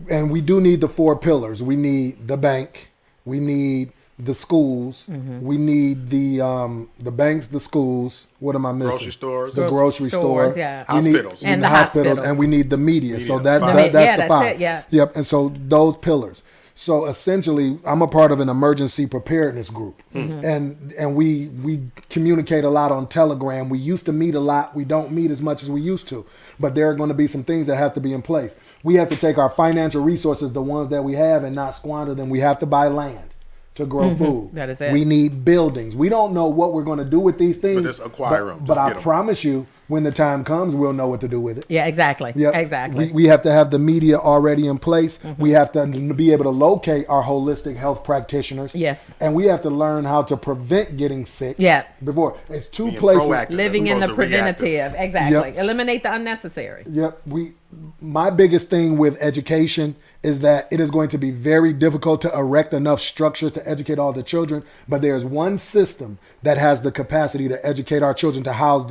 and we do need the 4 pillars. We need the bank, we need the schools. We need the banks, the schools. What am I missing? Grocery stores. The grocery stores, store. yeah. We need, Hospitals. we need And the hospitals, hospitals. and we need the media. So that's Five. the That's five. it, yeah. Yep. And so those pillars. So essentially, I'm a part of an emergency preparedness group, and we communicate a lot on Telegram. We used to meet a lot. We don't meet as much as we used to, but there are going to be some things that have to be in place. We have to take our financial resources, the ones that we have, and not squander them. We have to buy land to grow food. That is it. We need buildings. We don't know what we're going to do with these things, But just acquire them. But Just I get 'em. promise you, when the time comes, we'll know what to do with it. Yeah, exactly. Yep. Exactly. We have to have the media already in place. We have to be able to locate our holistic health practitioners. Yes. And we have to learn how to prevent getting sick. Yeah. Before it's two Being places. proactive. Living in the As opposed to reactive. preventative. Exactly. Yep. Eliminate the unnecessary. Yep. My biggest thing with education is that it is going to be very difficult to erect enough structure to educate all the children. But there's one system that has the capacity to educate our children, to house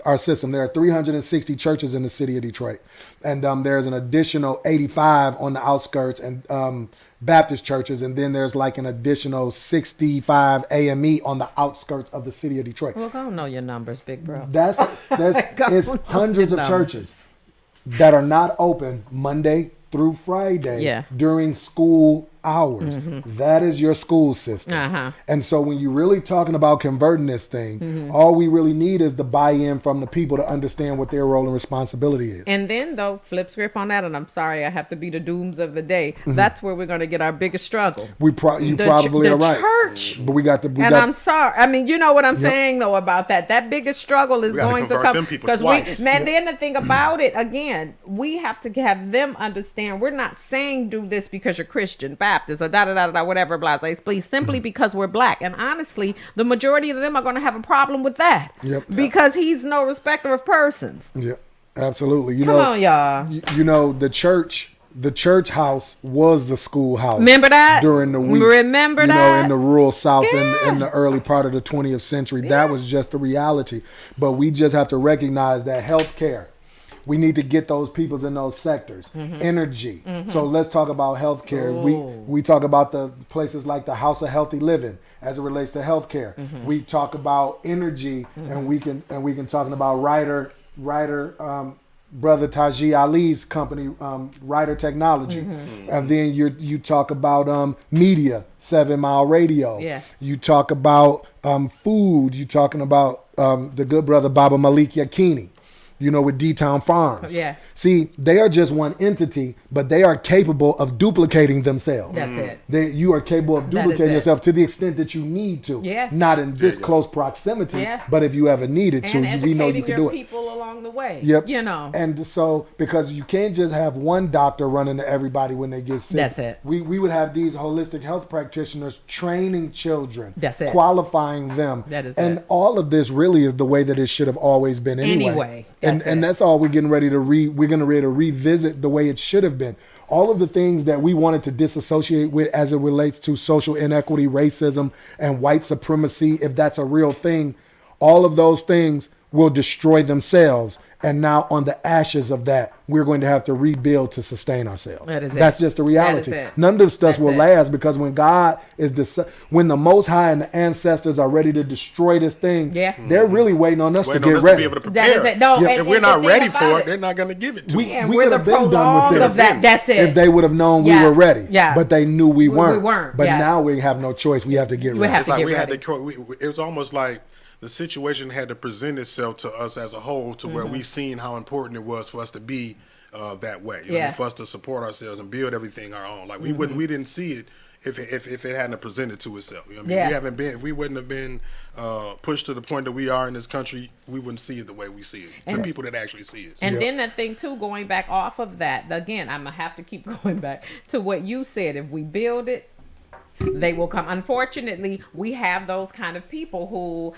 our system. There are 360 churches in the city of Detroit, and there's an additional 85 on the outskirts and Baptist churches, and then there's like an additional 65 AME on the outskirts of the city of Detroit. Well, go know your numbers, big bro. That's Go it's know hundreds your of numbers. churches that are not open Monday through Friday Yeah. during school hours. That is your school system. Uh-huh. And so when you're really talking about converting this thing, all we really need is the buy-in from the people to understand what their role and responsibility is. And then, though, flip script on that, and I'm sorry, I have to be the dooms of the day. That's where we're going to get our biggest struggle. You The probably the are right. church. But we got And I'm sorry. I mean, you know what I'm saying, though, about that. That biggest struggle is We gotta going to convert come. them people twice. Then the thing about it, again, we have to have them understand we're not saying do this because you're Christian, Baptist, or da-da-da-da, whatever, blah, please, simply because we're black. And honestly, the majority of them are going to have a problem with that. Yep. Because he's no respecter of persons. Yeah, absolutely. Come on, y'all. You know, the church house was the schoolhouse. Remember that? During the week. Remember you know, that? in the rural South Yeah. in the early part of the 20th century. That was just the reality. But we just have to recognize that healthcare, we need to get those peoples in those sectors. Energy. So let's talk about healthcare. We talk about the places like the House of Healthy Living as it relates to healthcare. We talk about energy, and we can talk about Ryder brother Taji Ali's company, Ryder Technology. And then you talk about media, 7 Mile Radio. Yeah. You talk about food. You talking about the good brother Baba Malik Yakini, you know, with D-Town Farms. Yeah. See, they are just one entity, but they are capable of duplicating themselves. That's it. You are capable of That is duplicating it. yourself to the extent that you need to. Yeah. Not in this close proximity, Yeah. but if you ever needed to, And we know you educating can your do it. people along the way. Yep. You know. And so, because you can't just have one doctor running to everybody when they get sick. That's it. We would have these holistic health practitioners training children. That's it. Qualifying them. That is and it. all of this really is the way that it should have always been anyway. Anyway, And that's it. that's all we're getting ready to we're going to ready to revisit the way it should have been. All of the things that we wanted to disassociate with as it relates to social inequity, racism, and white supremacy, if that's a real thing, all of those things will destroy themselves. And now on the ashes of that, we're going to have to rebuild to sustain ourselves. That is it. That's just the reality. That is it. None of this stuff That's will it. last, because when God when the Most High and the ancestors are ready to destroy this thing, Yeah. they're really waiting on us Waiting to on get us ready. to be able to prepare. That is it. No, Yeah. and- If we're and not the thing ready about for it, they're not going to give it to us. And we we're could the have been done prolonged with of this. that. That's it. If they would have known Yeah. we were ready, Yeah. but they knew we weren't. weren't, But yeah. now we have no choice. We have to get We ready. have It's to like get we had ready. to. It was almost like the situation had to present itself to us as a whole, to where we seen how important it was for us to be that way. You know, Yeah. for us to support ourselves and build everything our own. Like we didn't see it if it hadn't presented to itself. You know what I mean? Yeah. We haven't been. If we wouldn't have been pushed to the point that we are in this country, we wouldn't see it the way we see it. The people that actually see it. And then that thing too, going back off of that, again, I'm gonna have to keep going back to what you said. If we build it, they will come. Unfortunately, we have those kind of people who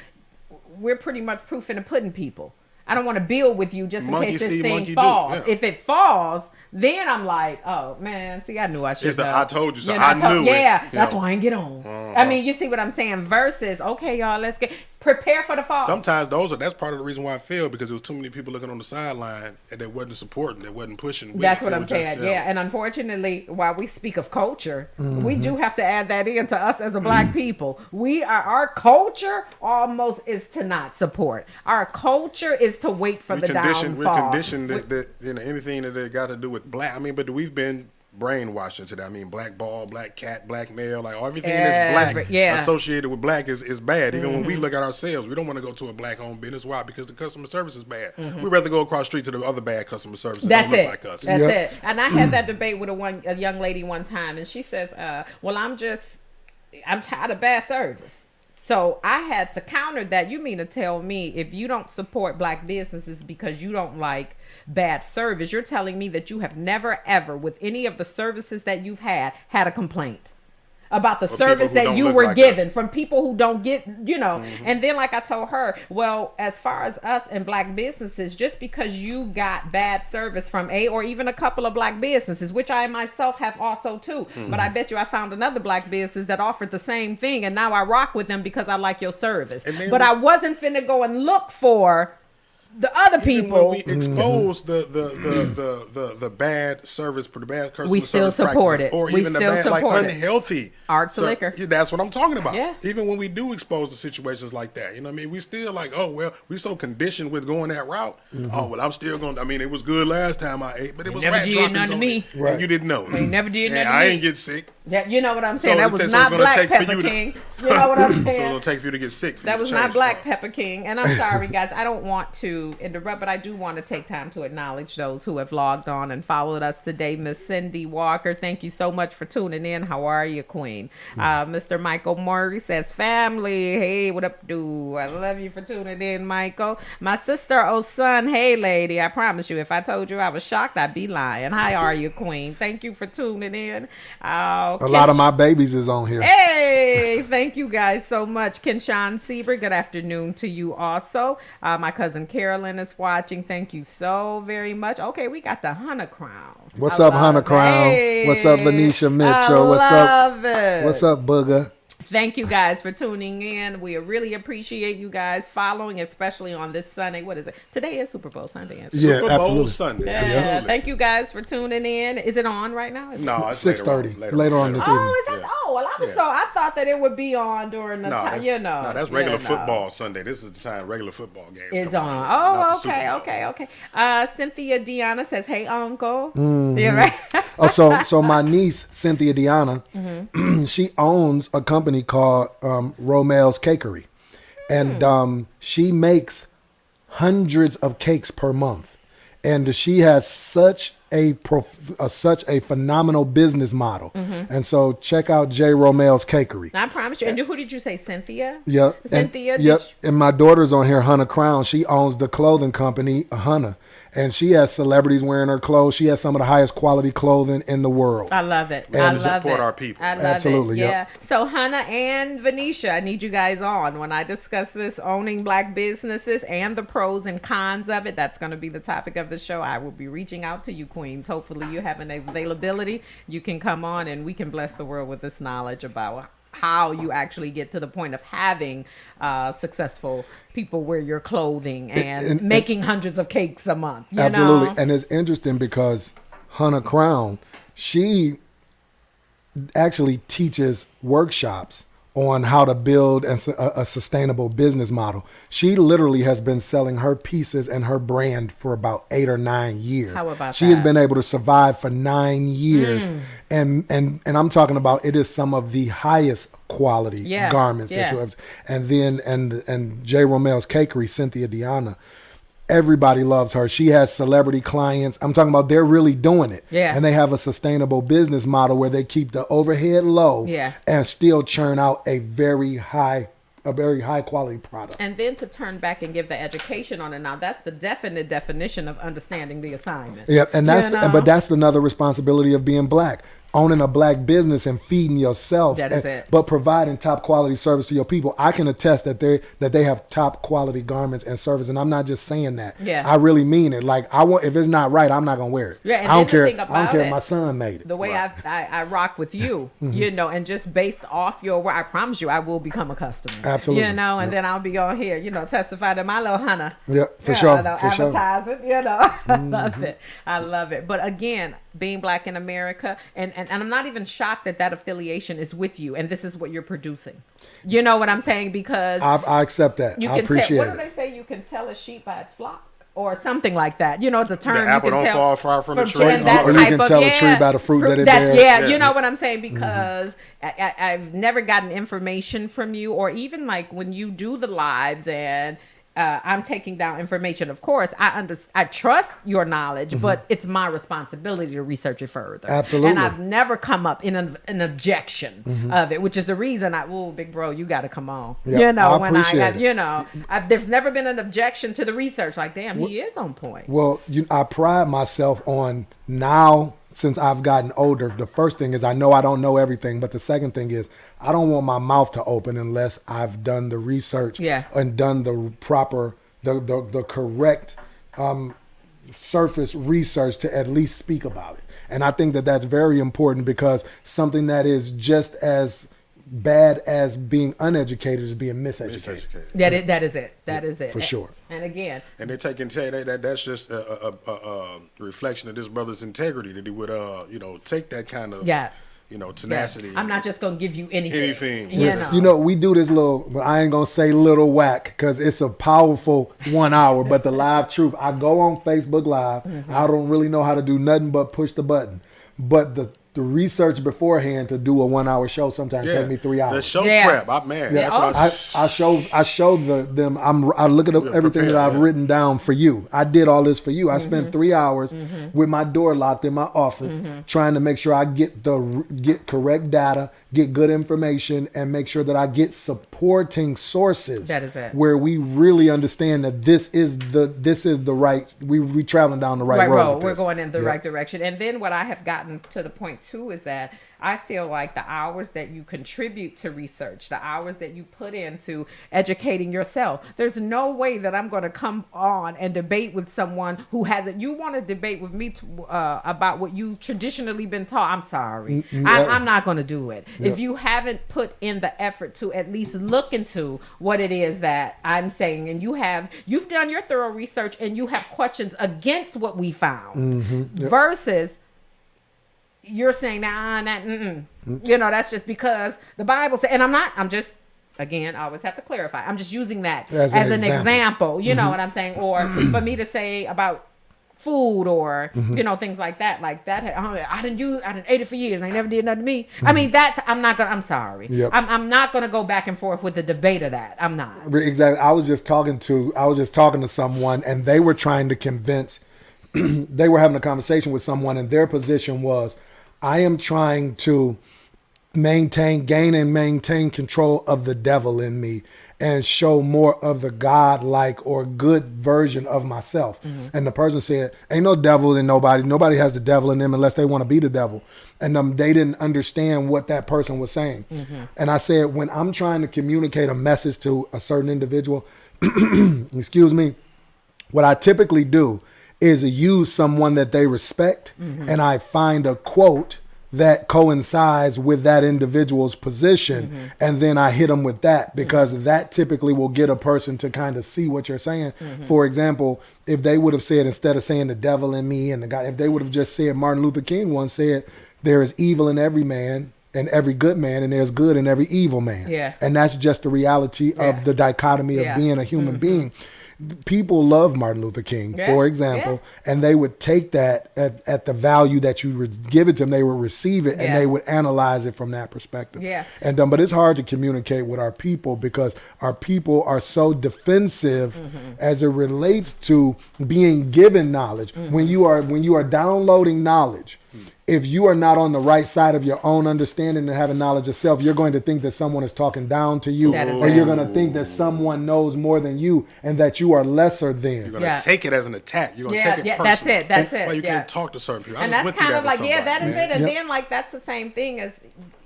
we're pretty much proof in the pudding people. I don't want to build with you just in Monkey case this see, thing monkey do. falls. Yeah. If it falls, then I'm like, oh man, see, I knew I should. It's the I told you so. know, I knew it. Yeah, You that's know. why I ain't get on. I mean, you see what I'm saying? Versus, okay, y'all, let's get. prepare for the fall. Sometimes that's part of the reason why I failed, because there was too many people looking on the sideline and they wasn't supporting, they wasn't pushing. That's what I'm saying. Yeah, and unfortunately, while we speak of culture, we do have to add that into us as a black people. Our culture almost is to not support. Our culture is to wait for the downfall. We're conditioned that anything that they got to do with black. I mean, but we've been brainwashed into that. I mean, black ball, black cat, black male, like everything that's black associated with black is bad. Even when we look at ourselves, we don't want to go to a black owned business. Why? Because the customer service is bad. We'd rather go across the street to the other bad customer service that don't look like us. That's it. And I had that debate with a young lady one time, and she says, well, I'm tired of bad service. So I had to counter that. You mean to tell me if you don't support black businesses because you don't like bad service, you're telling me that you have never ever, with any of the services that you've had a complaint about the service that you were given from people who don't get, and then like I told her, well, as far as us and black businesses, just because you got bad service from or even a couple of black businesses, which I myself have also too, but I bet you I found another black business that offered the same thing, and now I rock with them because I like your service. But I wasn't finna go and look for the other people. When we expose the bad service, the bad customer we still service support it, or we even still the bad, support like it. unhealthy Arts liquor. Yeah, that's what I'm talking about. Yeah. Even when we do expose the situations like that, you know what I mean? We still like, oh well, we so conditioned with going that route. Oh well, I'm still going. I mean, it was good last time I ate, but it was rat droppings on me. Right. You didn't know. They never did nothing to me. I ain't get sick. Yeah, you know what I'm saying? So that was not Black Pepper King. You know what I'm saying? So it'll take for you to get sick. That was not Black Pepper King. And I'm sorry, guys. I don't want to interrupt, but I do want to take time to acknowledge those who have logged on and followed us today. Miss Cindy Walker, thank you so much for tuning in. How are you, Queen? Mr. Michael Murray says, family. Hey, what up, dude? I love you for tuning in, Michael. My sister, oh son, hey, lady. I promise you, if I told you I was shocked, I'd be lying. How are you, Queen? Thank you for tuning in. A lot of my babies is on here. Hey, thank you guys so much. Kenshawn Sieber, good afternoon to you also. My cousin Carolyn is watching. Thank you so very much. Okay, we got the Hunter Crown. What's up, Hunter Crown? Hey, what's up, Venetia Mitchell? What's up, Booger? Thank you guys for tuning in. We really appreciate you guys following, especially on this Sunday. What is it? Today is Super Bowl Sunday. Super Bowl Sunday. Yeah. Absolutely. Thank you guys for tuning in. Is it on right now? No, it's 6:30 later on this evening. Oh, is that? Yeah. Oh, well, I thought that it would be on during the time. No, that's regular football Sunday. This is the time regular football games is on. Oh, okay. Cynthia Deanna says, "Hey, Uncle." Yeah, right. So my niece Cynthia Deanna, she owns a company called Romel's Cakery, and she makes hundreds of cakes per month, and she has such a phenomenal business model. And so check out J. Romel's Cakery. I promise you. And who did you say, Cynthia? Yep. Cynthia. And my daughter's on here, Hunter Crown. She owns the clothing company Hunter. And she has celebrities wearing her clothes. She has some of the highest quality clothing in the world. I love it. And I love support it. our people. I love Absolutely, it. Yeah. yep. So Hannah and Venetia, I need you guys on when I discuss this owning black businesses and the pros and cons of it. That's going to be the topic of the show. I will be reaching out to you, Queens. Hopefully you have an availability. You can come on and we can bless the world with this knowledge about how you actually get to the point of having successful people wear your clothing and making hundreds of cakes a month. You absolutely. know? And it's interesting because Hunter Crown, she actually teaches workshops on how to build a sustainable business model. She literally has been selling her pieces and her brand for about 8 or 9 years. How about she that? has been able to survive for 9 years. And I'm talking about, it is some of the highest quality garments that you have. And then and J. Romel's Cakery, Cynthia Deanna, everybody loves her. She has celebrity clients. I'm talking about, they're really doing it. Yeah. And they have a sustainable business model where they keep the overhead low and still churn out a very high quality product. And then to turn back and give the education on it. Now that's the definite definition of understanding the assignment. Yeah, and but that's another responsibility of being black. owning a black business and feeding yourself. That is it. But providing top quality service to your people. I can attest that they have top quality garments and service, and I'm not just saying that. Yeah. I really mean it. Like if it's not right, I'm not gonna wear it. Yeah, and I don't then care. the thing I don't about care it, if my son made it. The way I rock with you, you know, and just based off your work, I promise you, I will become a customer. Absolutely. You know, and then I'll be on here, you know, testify to my little hunter. Yeah, for sure. You know, For sure. advertising, you know. I love it. I love it. But again, being black in America, and I'm not even shocked that affiliation is with you, and this is what you're producing. You know what I'm saying? Because I accept that. you I can appreciate tell. it. What do they say? You can tell a sheep by its flock, or something like that. You know, the term. The apple you can don't tell fall far from the tree. that Or you type can of- tell a tree by the fruit that it bears. Yeah, Yeah. you know what I'm saying? Because I've never gotten information from you, or even like when you do the lives and I'm taking down information. Of course, I trust your knowledge, but it's my responsibility to research it further. Absolutely. And I've never come up in an objection of it, which is the reason big bro, you got to come on. Yeah, you know, I when I appreciate got, it. you know, there's never been an objection to the research. Like, damn, he is on point. Well, I pride myself on now, since I've gotten older. The first thing is I know I don't know everything, but the second thing is I don't want my mouth to open unless I've done the research and done the proper, the correct surface research to at least speak about it. And I think that that's very important, because something that is just as bad as being uneducated is being miseducated. That is it. That is it. For sure. And again, And they take and tell you that's just a reflection of this brother's integrity, that he would take that kind of tenacity. I'm not just gonna give you anything. You know, we do this little, but I ain't gonna say little whack, because it's a powerful 1 hour. But the live truth, I go on Facebook Live. I don't really know how to do nothing but push the button. But the research beforehand to do a 1 hour show sometimes take me 3 hours. The show prep, that's what I show them. I look at everything that I've written down for you. I did all this for you. I spent 3 hours with my door locked in my office, trying to make sure I get correct data, get good information, and make sure that I get supporting sources. That is it. Where we really understand that this is the right. We traveling down the right road. We're going in the right direction. And then what I have gotten to the point too is that I feel like the hours that you contribute to research, the hours that you put into educating yourself, there's no way that I'm going to come on and debate with someone who hasn't. You want to debate with me about what you've traditionally been taught. I'm sorry. I'm not going to do it. If you haven't put in the effort to at least look into what it is that I'm saying, and you've done your thorough research and you have questions against what we found versus you're saying, you know, that's just because the Bible said, and I'm just, again, I always have to clarify. I'm just using that as an example. You know what I'm saying? Or for me to say about food or, you know, things like that. Like that, I didn't ate it for years. I never did nothing to me. I mean, I'm sorry. Yep. I'm not going to go back and forth with the debate of that. I'm not. Exactly. I was just talking to someone, and they were trying to convince, they were having a conversation with someone, and their position was, I am trying to gain and maintain control of the devil in me and show more of the God-like or good version of myself. And the person said, ain't no devil in nobody. Nobody has the devil in them unless they want to be the devil. And they didn't understand what that person was saying. And I said, when I'm trying to communicate a message to a certain individual, excuse me, what I typically do is use someone that they respect, and I find a quote that coincides with that individual's position, and then I hit them with that, because that typically will get a person to kind of see what you're saying. For example, if they would have said, instead of saying the devil in me and the God, if they would have just said, Martin Luther King once said, there is evil in every man and every good man, and there's good in every evil man. And that's just the reality of the dichotomy of being a human being. People love Martin Luther King, for example, and they would take that at the value that you would give it to them. They would receive it, and they would analyze it from that perspective. And but it's hard to communicate with our people, because our people are so defensive as it relates to being given knowledge. When you are downloading knowledge, If you are not on the right side of your own understanding and having knowledge of self, you're going to think that someone is talking down to you, or you're going to think that someone knows more than you and that you are lesser than. You're going to take it as an attack. You're going to take it personally. That's it. That's it. Well, you can't talk to certain people. And that's kind of like, that is it. And then like, that's the same thing as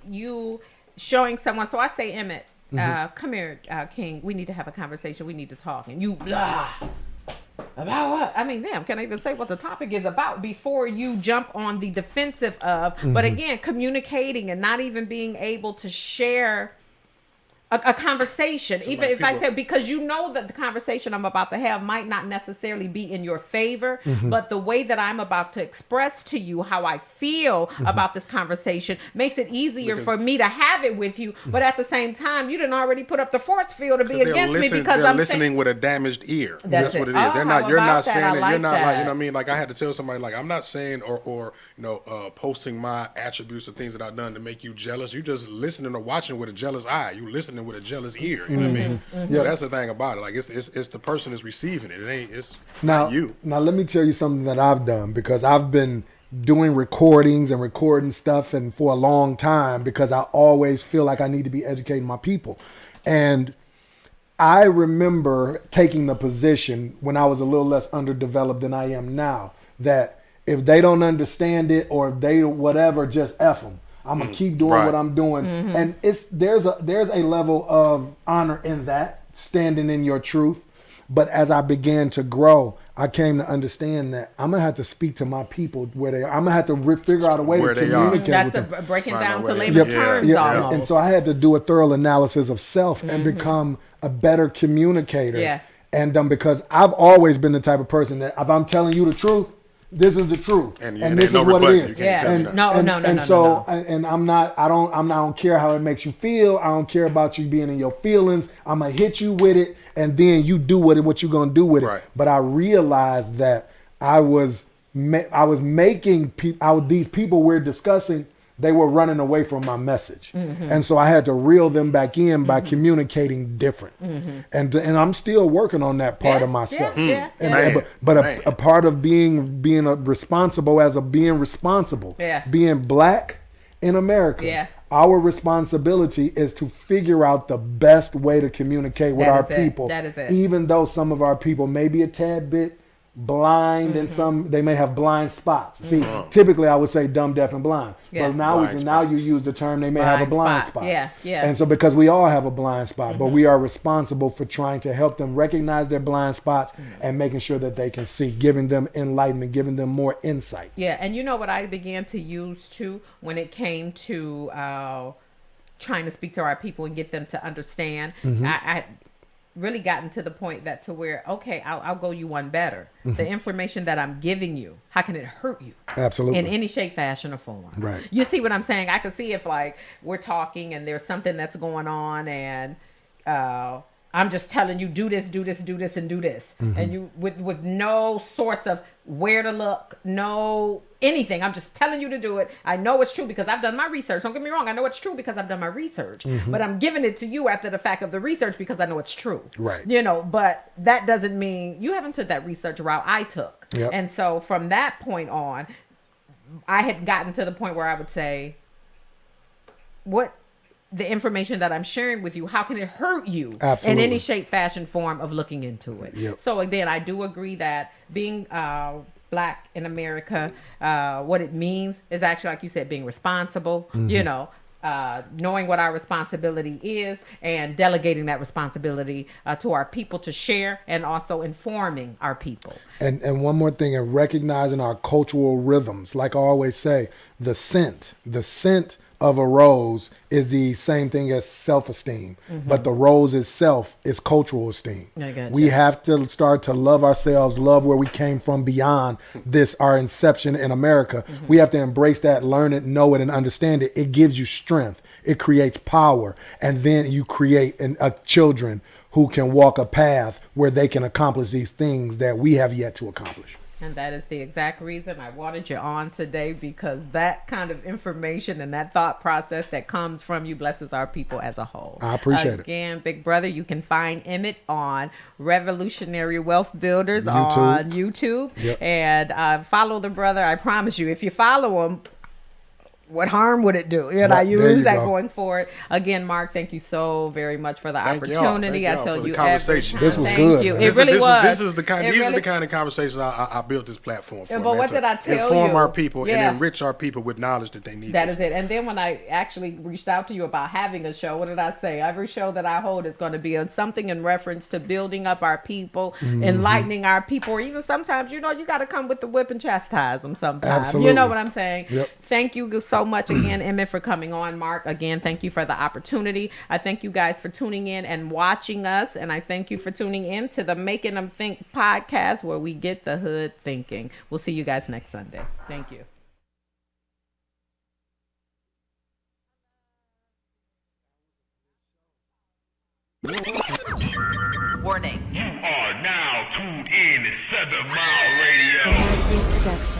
you showing someone. So I say, Emmett, come here, King. We need to have a conversation. We need to talk. And you blah. About what? I mean, damn, can I even say what the topic is about before you jump on the defensive of, but again, communicating and not even being able to share a conversation, so even if I say, because you know that the conversation I'm about to have might not necessarily be in your favor, but the way that I'm about to express to you how I feel about this conversation makes it easier for me to have it with you. But at the same time, you didn't already put up the force field to be against me because they're I'm listening with a damaged ear. That's what it is. They're not. You're not saying it. You're not like, you know what I mean? Like I had to tell somebody, like, I'm not saying or posting my attributes or things that I've done to make you jealous. You just listening or watching with a jealous eye. You listening with a jealous ear. You know what I mean? So that's the thing about it. Like it's the person that's receiving it. It ain't. It's not you. Now let me tell you something that I've done, because I've been doing recordings and recording stuff and for a long time, because I always feel like I need to be educating my people. And I remember taking the position when I was a little less underdeveloped than I am now, that if they don't understand it or if they whatever, just F them. I'm gonna keep doing what I'm doing, and there's a level of honor in that, standing in your truth. But as I began to grow, I came to understand that I'm gonna have to speak to my people where they are. I'm gonna have to figure out a way to communicate with them. That's breaking down to layman's terms almost. And so I had to do a thorough analysis of self and become a better communicator. Yeah. And because I've always been the type of person that if I'm telling you the truth, this is the truth, and this is what it is. And I'm not. I don't care how it makes you feel. I don't care about you being in your feelings. I'm gonna hit you with it, and then you do what you're gonna do with it. But I realized that I was making people. These people we're discussing, they were running away from my message, and so I had to reel them back in by communicating different. And I'm still working on that part of myself. But a part of being responsible being black in America. Our responsibility is to figure out the best way to communicate with our people. That is it. Even though some of our people may be a tad bit blind and they may have blind spots. See, typically I would say dumb, deaf, and blind. But now you use the term they may have a blind spot. And so because we all have a blind spot, but we are responsible for trying to help them recognize their blind spots and making sure that they can see, giving them enlightenment, giving them more insight. Yeah, and you know what I began to use too when it came to trying to speak to our people and get them to understand. I really gotten to the point that to where, okay, I'll go you one better. The information that I'm giving you, how can it hurt you? Absolutely. In any shape, fashion, or form. Right. You see what I'm saying? I can see if like we're talking and there's something that's going on and I'm just telling you, do this, do this, do this, and do this. And you with no source of where to look, no anything. I'm just telling you to do it. I know it's true because I've done my research. Don't get me wrong. I know it's true because I've done my research. But I'm giving it to you after the fact of the research because I know it's true. Right. You know, but that doesn't mean you haven't took that research route I took. Yep. And so from that point on, I had gotten to the point where I would say, what the information that I'm sharing with you, how can it hurt you? Absolutely. In any shape, fashion, form of looking into it? Yep. So again, I do agree that being black in America, what it means is actually, like you said, being responsible, you know, knowing what our responsibility is and delegating that responsibility to our people to share, and also informing our people. And one more thing, and recognizing our cultural rhythms. Like I always say, the scent of a rose is the same thing as self-esteem, but the rose itself is cultural esteem. We have to start to love ourselves, love where we came from beyond our inception in America. We have to embrace that, learn it, know it, and understand it. It gives you strength. It creates power. And then you create children who can walk a path where they can accomplish these things that we have yet to accomplish. And that is the exact reason I wanted you on today, because that kind of information and that thought process that comes from you blesses our people as a whole. I appreciate it. Again, big brother, you can find Emmett on Revolutionary Wealth Builders YouTube. on YouTube. Yep. And follow the brother. I promise you, if you follow him, what harm would it do? You know, Right, you there use you that go. going forward. Again, Mark, thank you so very much for the Thank y'all. opportunity. Thank I y'all tell for the you conversation. every time. This was Thank good, you. man. It really was. These are the It kind of conversations I built this platform for. Yeah, but man, what to did I tell inform you? our people Yeah. and enrich our people with knowledge that they need. That is it. And then when I actually reached out to you about having a show, what did I say? Every show that I hold is going to be on something in reference to building up our people, enlightening our people, or even sometimes, you got to come with the whip and chastise them sometimes. Absolutely. You know what I'm saying? Yep. Thank you so much again, Emmett, for coming on. Mark, again, thank you for the opportunity. I thank you guys for tuning in and watching us. And I thank you for tuning in to the Making Them Think podcast, where we get the hood thinking. We'll see you guys next Sunday. Thank you. Warning. You are now tuned in to 7 Mile Radio. Production.